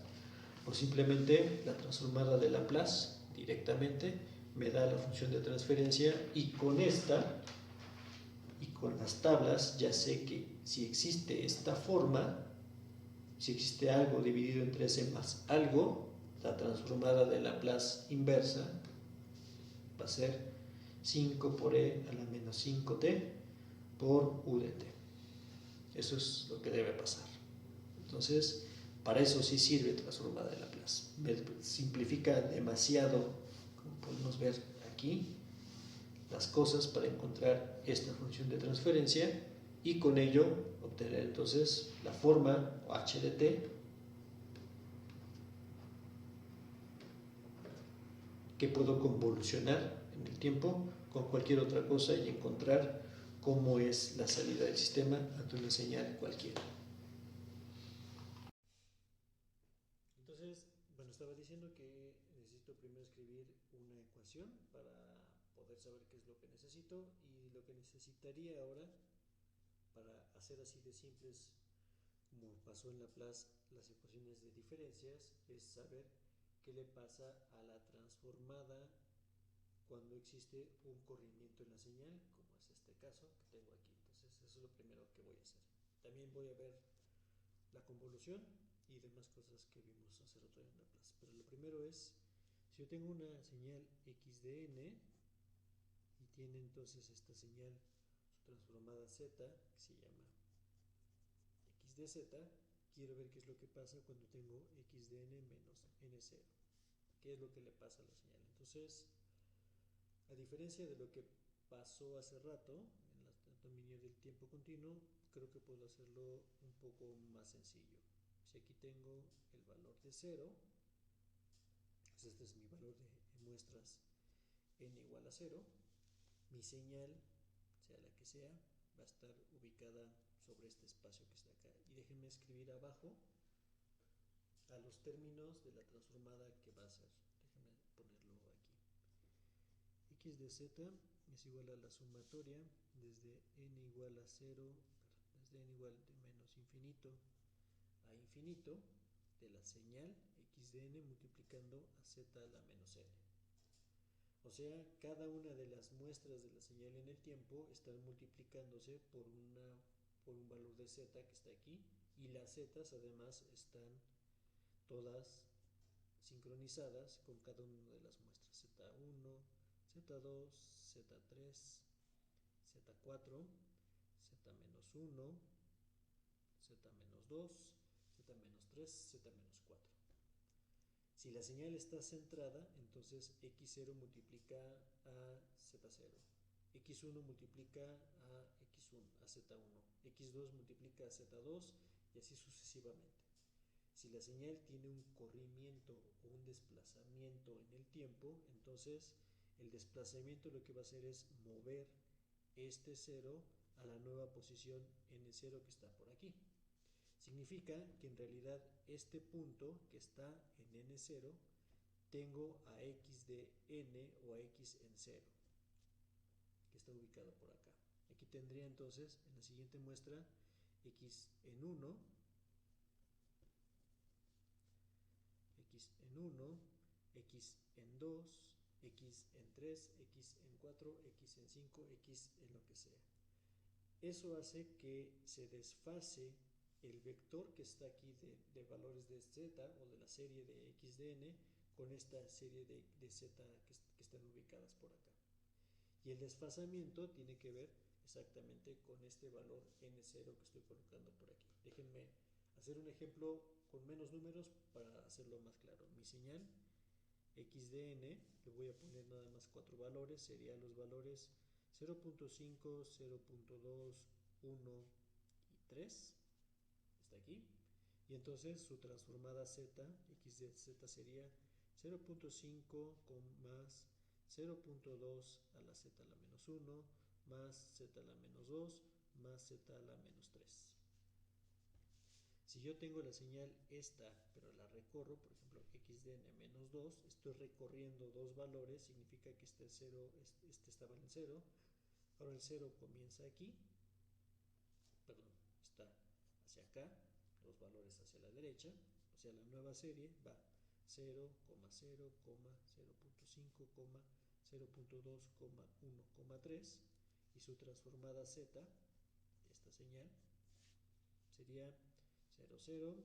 o simplemente la transformada de Laplace directamente me da la función de transferencia, y con esta y con las tablas ya sé que si existe esta forma, si existe algo dividido entre s más algo, la transformada de Laplace inversa va a ser 5 por e a la menos 5t por u de t. Eso es lo que debe pasar. Entonces, para eso sí sirve transformada de Laplace. Me simplifica demasiado, como podemos ver aquí, las cosas para encontrar esta función de transferencia, y con ello obtener entonces la forma h de t que puedo convolucionar en el tiempo con cualquier otra cosa y encontrar cómo es la salida del sistema ante una señal cualquiera. Entonces, bueno, estaba diciendo que necesito primero escribir una ecuación para poder saber qué es lo que necesito, y lo que necesitaría ahora, para hacer así de simples como pasó en Laplace las ecuaciones de diferencias, es saber qué le pasa a la transformada cuando existe un corrimiento en la señal, como es este caso que tengo aquí. Entonces, eso es lo primero que voy a hacer. También voy a ver la convolución y demás cosas que vimos hace rato en Laplace. Pero lo primero es, si yo tengo una señal x de n y tiene entonces esta señal su transformada z, que se llama x de z, quiero ver qué es lo que pasa cuando tengo x de n menos n0. ¿Qué es lo que le pasa a la señal? Entonces, a diferencia de lo que pasó hace rato en el dominio del tiempo continuo, creo que puedo hacerlo un poco más sencillo. Si aquí tengo el valor de 0, pues este es mi valor de muestras n igual a 0, mi señal, sea la que sea, va a estar ubicada sobre este espacio que está acá. Y déjenme escribir abajo a los términos de la transformada que va a ser. Déjenme ponerlo aquí. X de z es igual a la sumatoria desde n igual a 0, desde n igual de menos infinito a infinito, de la señal x de n multiplicando a z a la menos n. O sea, cada una de las muestras de la señal en el tiempo están multiplicándose por un valor de z que está aquí, y las z's además están todas sincronizadas con cada una de las muestras, Z1, Z2, Z3, Z4, Z-1, Z-2, Z-3, Z-4. Si la señal está centrada, entonces X0 multiplica a Z0, X1 multiplica a X1, a Z1, X2 multiplica a Z2 y así sucesivamente. Si la señal tiene un corrimiento o un desplazamiento en el tiempo, entonces el desplazamiento lo que va a hacer es mover este 0 a la nueva posición N0 que está por aquí. Significa que en realidad este punto que está en N0 tengo a X de N o a X en 0 que está ubicado por acá. Aquí tendría entonces en la siguiente muestra X en 1, X en 1, X en 2, X en 3, X en 4, X en 5, X en lo que sea. Eso hace que se desfase el vector que está aquí de valores de Z o de la serie de X de N con esta serie de Z que están ubicadas por acá. Y el desfasamiento tiene que ver exactamente con este valor N0 que estoy colocando por aquí. Déjenme hacer un ejemplo con menos números para hacerlo más claro. Mi señal X de N, le voy a poner nada más 4 valores, serían los valores 0.5, 0.2, 1 y 3, está aquí. Y entonces su transformada Z, X de Z sería 0.5 con más 0.2 a la Z a la menos 1, más Z a la menos 2, más Z a la menos 3. Si yo tengo la señal esta, pero la recorro, por ejemplo, x de n menos 2, estoy recorriendo dos valores, significa que este estaba en el 0, ahora el 0 comienza aquí, perdón, está hacia acá, los valores hacia la derecha, o sea, la nueva serie va 0, 0, 0.5, 0.2, 1, 3, y su transformada z, esta señal, sería 0, 0,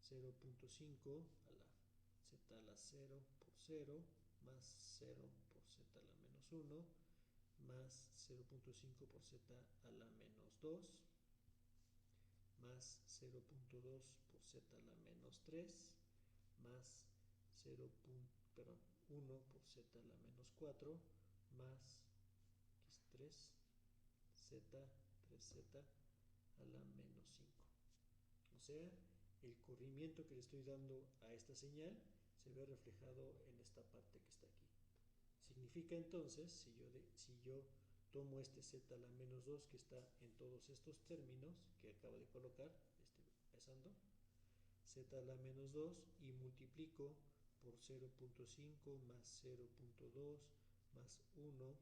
0.5 a la z a la 0 por 0, más 0 por z a la menos 1, más 0.5 por z a la menos 2, más 0.2 por z a la menos 3, más 1 por z a la menos 4, más x3, z, 3z a la menos 5. O sea, el corrimiento que le estoy dando a esta señal se ve reflejado en esta parte que está aquí. Significa entonces, si yo tomo este z a la menos 2 que está en todos estos términos que acabo de colocar, empezando, z a la menos 2 y multiplico por 0.5 más 0.2 más 1,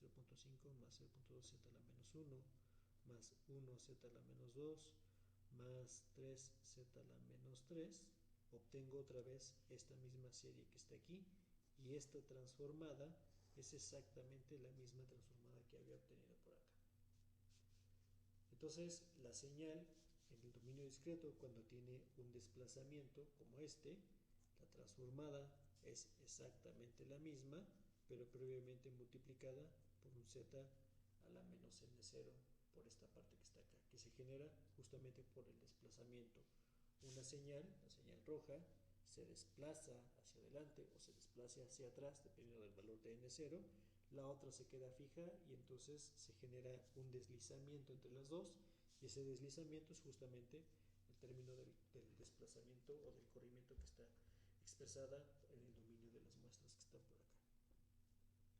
0.5 más 0.2 z a la menos 1 más 1 z a la menos 2 más 3z a la menos 3, obtengo otra vez esta misma serie que está aquí, y esta transformada es exactamente la misma transformada que había obtenido por acá. Entonces, la señal en el dominio discreto, cuando tiene un desplazamiento como este, la transformada es exactamente la misma, pero previamente multiplicada por un z a la menos n0 por esta parte que está acá, que se genera justamente por el desplazamiento. Una señal, la señal roja, se desplaza hacia adelante o se desplaza hacia atrás, dependiendo del valor de n0, la otra se queda fija y entonces se genera un deslizamiento entre las dos, y ese deslizamiento es justamente el término del desplazamiento o del corrimiento que está expresada en el dominio de las muestras que están por acá.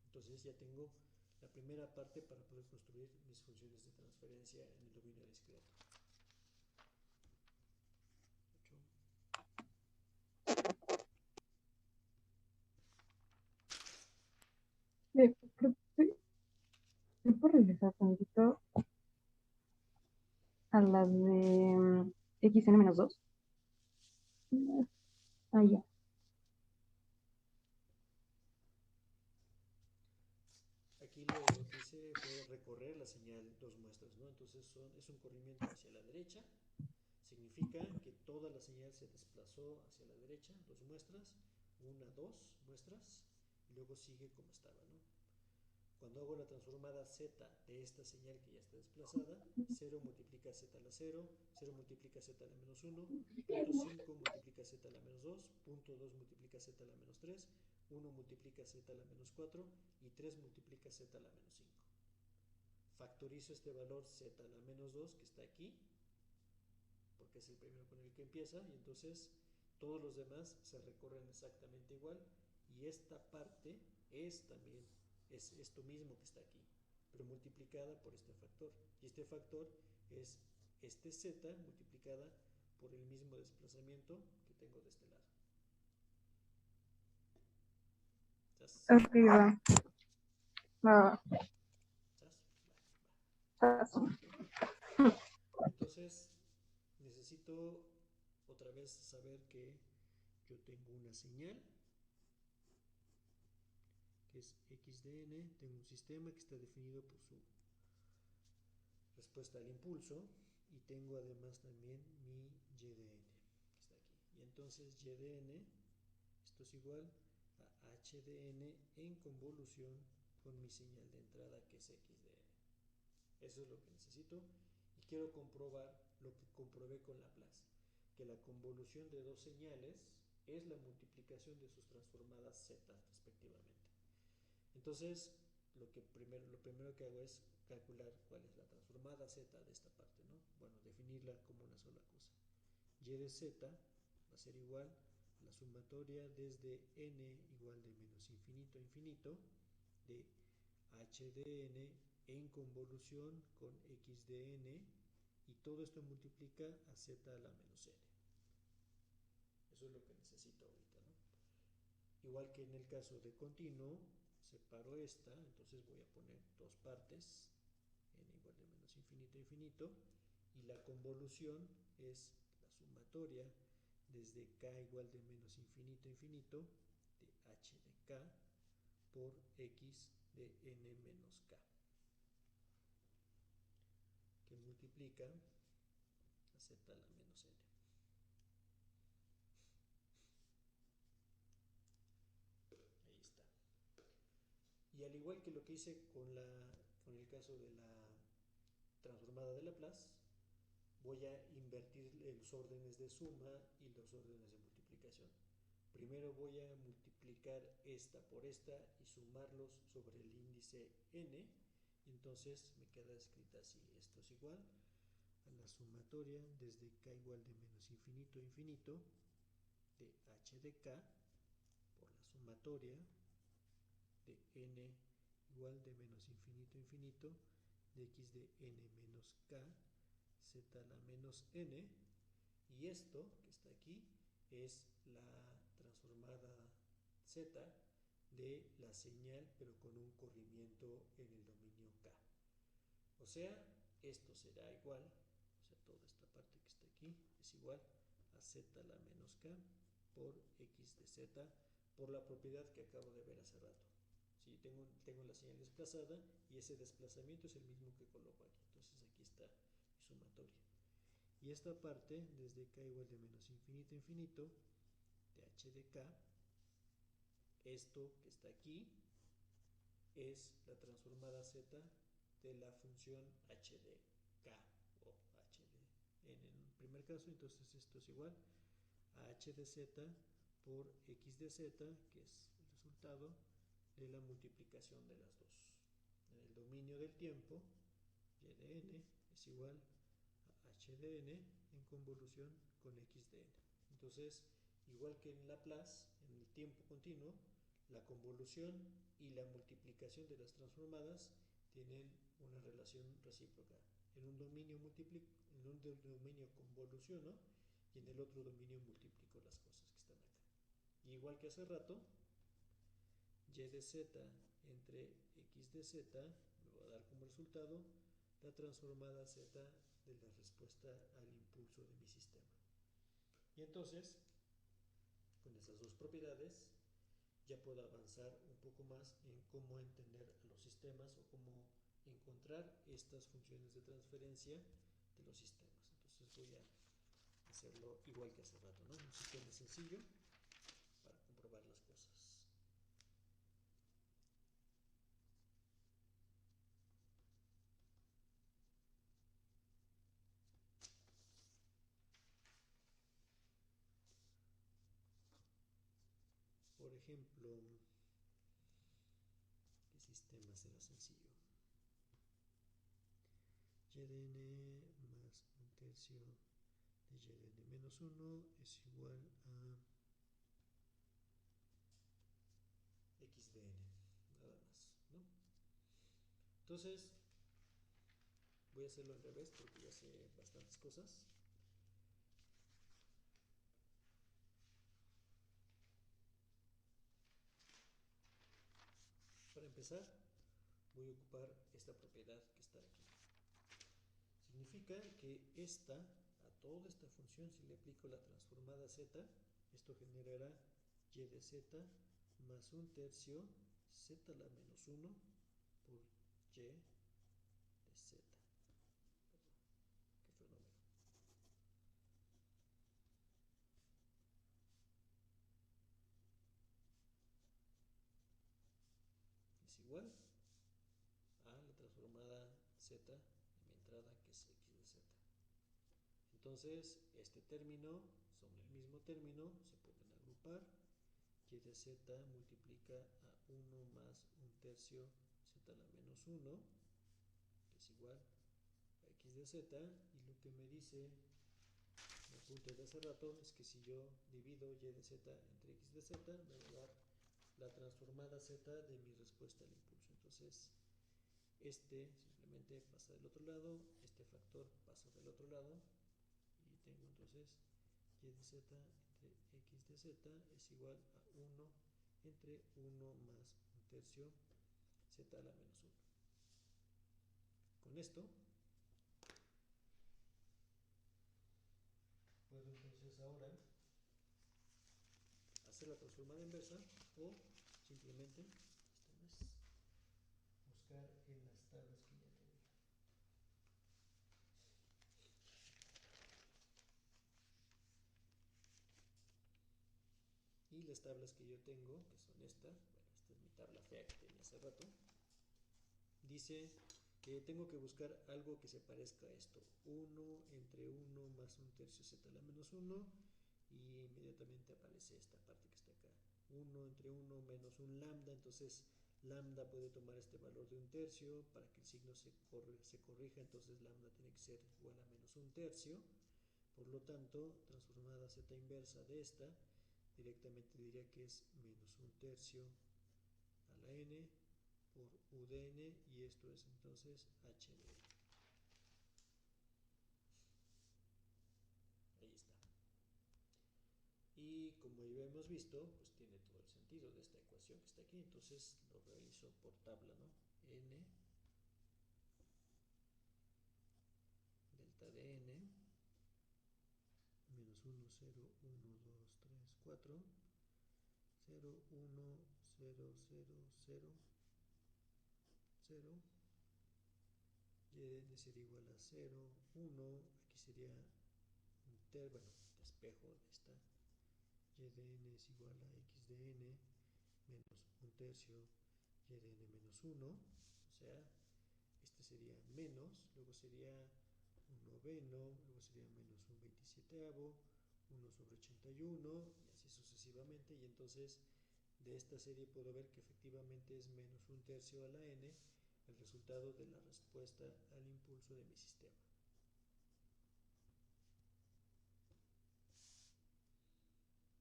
Entonces ya tengo la primera parte para poder construir mis funciones de transferencia en el dominio discreto. Creo que puedo regresar tantito a la de xn-2. Ah, ya. Aquí lo que hice fue recorrer la señal dos muestras, ¿no? Entonces es un corrimiento hacia la derecha, significa que toda la señal se desplazó hacia la derecha, dos muestras, una, dos muestras, y luego sigue como estaba, ¿no? Cuando hago la transformada z de esta señal que ya está desplazada, 0 multiplica z a la 0, 0 multiplica z a la menos 1, punto 5 multiplica z a la menos 2, punto 2 multiplica z a la menos 3, 1 multiplica z a la menos 4 y 3 multiplica z a la menos 5. Factorizo este valor z a la menos 2 que está aquí, porque es el primero con el que empieza, y entonces todos los demás se recorren exactamente igual, y esta parte es también esto mismo que está aquí, pero multiplicada por este factor, y este factor es este z multiplicada por el mismo desplazamiento que tengo de este lado. ¿Estás? Ok, va. Va. ¿Estás? Va. Entonces necesito otra vez saber que yo tengo una señal que es XDN, tengo un sistema que está definido por su respuesta al impulso, y tengo además también mi YDN que está aquí, y entonces YDN, esto es igual a HDN en convolución con mi señal de entrada que es XDN. Eso es lo que necesito, y quiero comprobar lo que comprobé con Laplace, que la convolución de dos señales es la multiplicación de sus transformadas z respectivamente. Entonces, lo primero que hago es calcular cuál es la transformada z de esta parte, ¿no? Bueno, definirla como una sola cosa. Y de z va a ser igual a la sumatoria desde n igual de menos infinito a infinito de h de n en convolución con x de n, y todo esto multiplica a z a la menos n. Eso es lo que necesito ahorita, ¿no? Igual que en el caso de continuo, separo esta, entonces voy a poner dos partes, n igual de menos infinito a infinito, y la convolución es la sumatoria desde k igual de menos infinito a infinito de h de k por x de n menos k, que multiplica a z a la menos n. Ahí está. Y al igual que lo que hice con el caso de la transformada de Laplace, voy a invertir los órdenes de suma y los órdenes de multiplicación. Primero voy a multiplicar esta por esta y sumarlos sobre el índice n, y entonces me queda escrita así: esto es igual a la sumatoria desde k igual de menos infinito a infinito de h de k por la sumatoria de n igual de menos infinito a infinito de x de n menos k z a la menos n, y esto que está aquí es la transformada z de la señal, pero con un corrimiento en el dominio k. O sea, esto será igual, o sea, toda esta parte que está aquí es igual a z a la menos k por x de z, por la propiedad que acabo de ver hace rato. ¿Sí? Tengo la señal desplazada, y ese desplazamiento es el mismo que coloco aquí. Entonces aquí está mi sumatoria. Y esta parte, desde k igual de menos infinito a infinito, de h de k, esto que está aquí, es la transformada z de la función h de k o h de n en el primer caso. Entonces esto es igual a h de z por x de z, que es el resultado de la multiplicación de las dos. En el dominio del tiempo, y de n es igual a h de n en convolución con x de n. Entonces, igual que en Laplace, en el tiempo continuo, la convolución y la multiplicación de las transformadas tienen una relación recíproca. En un dominio convoluciono, y en el otro dominio multiplico las cosas que están acá. Y igual que hace rato, y de z entre x de z me va a dar como resultado la transformada z de la respuesta al impulso de mi sistema. Y entonces, con esas dos propiedades, ya puedo avanzar un poco más en cómo entender a los sistemas, o cómo encontrar estas funciones de transferencia de los sistemas. Entonces voy a hacerlo igual que hace rato, ¿no? Un sistema sencillo para comprobar las ejemplo, ¿qué sistema será sencillo? Y de n más un tercio de y de n menos 1 es igual a x de n, nada más, ¿no? Entonces, voy a hacerlo al revés porque ya sé bastantes cosas. Para empezar, voy a ocupar esta propiedad que está aquí. Significa que a toda esta función, si le aplico la transformada z, esto generará y de z más un tercio z a la menos 1 por y de z. Perdón, qué fenómeno. Es igual a la transformada z de mi entrada, que es x de z. Entonces, este término son el mismo término, se pueden agrupar. Y de z multiplica a 1 más un tercio z a la menos 1, que es igual a x de z. Y lo que me dice el apunte de hace rato es que si yo divido y de z entre x de z, me va a dar la transformada z de mi respuesta al impulso. Entonces, este simplemente pasa del otro lado, este factor pasa del otro lado, y tengo entonces y de z entre x de z es igual a 1 entre 1 más un tercio z a la menos 1. Con esto puedo entonces ahora hacer la transformada inversa o simplemente buscar en las tablas que ya tenía. Y las tablas que yo tengo, que son esta es mi tabla fea que tenía hace rato, dice que tengo que buscar algo que se parezca a esto, 1 entre 1 más un tercio z a la menos 1, y inmediatamente aparece esta parte que está acá, 1 entre 1 menos un lambda. Entonces lambda puede tomar este valor de un tercio para que el signo se corrija, entonces lambda tiene que ser igual a menos un tercio. Por lo tanto, transformada z inversa de esta, directamente diría que es menos un tercio a la n por u de n, y esto es entonces h de n. Ahí está. Y como ya hemos visto, pues tiene todo el sentido de esta ecuación que está aquí. Entonces lo realizo por tabla, ¿no? N delta de n menos 1, 0, 1, 2, 3, 4, 0, 1, 0, 0, 0, 0, y de n sería igual a 0, 1, aquí sería un despejo de esta, y de n es igual a x de n menos un tercio y de n menos 1, o sea, este sería menos, luego sería un noveno, luego sería menos un 27avo, 1 sobre 81, y así sucesivamente. Y entonces de esta serie puedo ver que efectivamente es menos un tercio a la n, el resultado de la respuesta al impulso de mi sistema.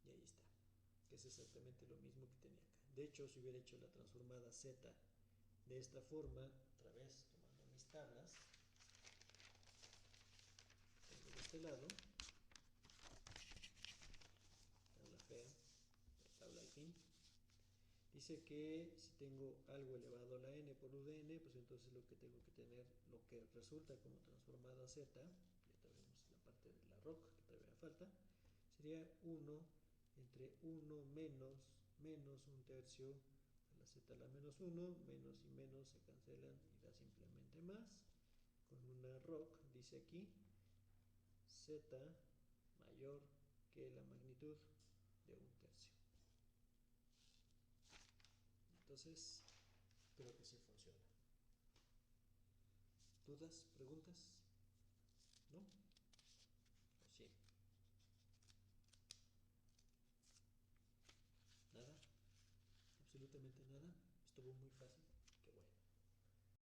Y ahí está, que es exactamente lo mismo que tenía acá. De hecho, si hubiera hecho la transformada z de esta forma, otra vez tomando mis tablas, tengo de este lado, tabla fea, tabla al fin, dice que si tengo algo elevado a la n por u de n, pues entonces lo que tengo que tener, lo que resulta como transformada z, ya vemos la parte de la ROC que todavía falta, sería 1 entre 1 menos un tercio a la z a la menos 1, menos y menos se cancelan y da simplemente más, con una ROC, dice aquí, z mayor que la magnitud de un tercio. Entonces, creo que sí funciona. ¿Dudas? ¿Preguntas? ¿No? ¿O sí? ¿Nada? absolutamente nada. Estuvo muy fácil.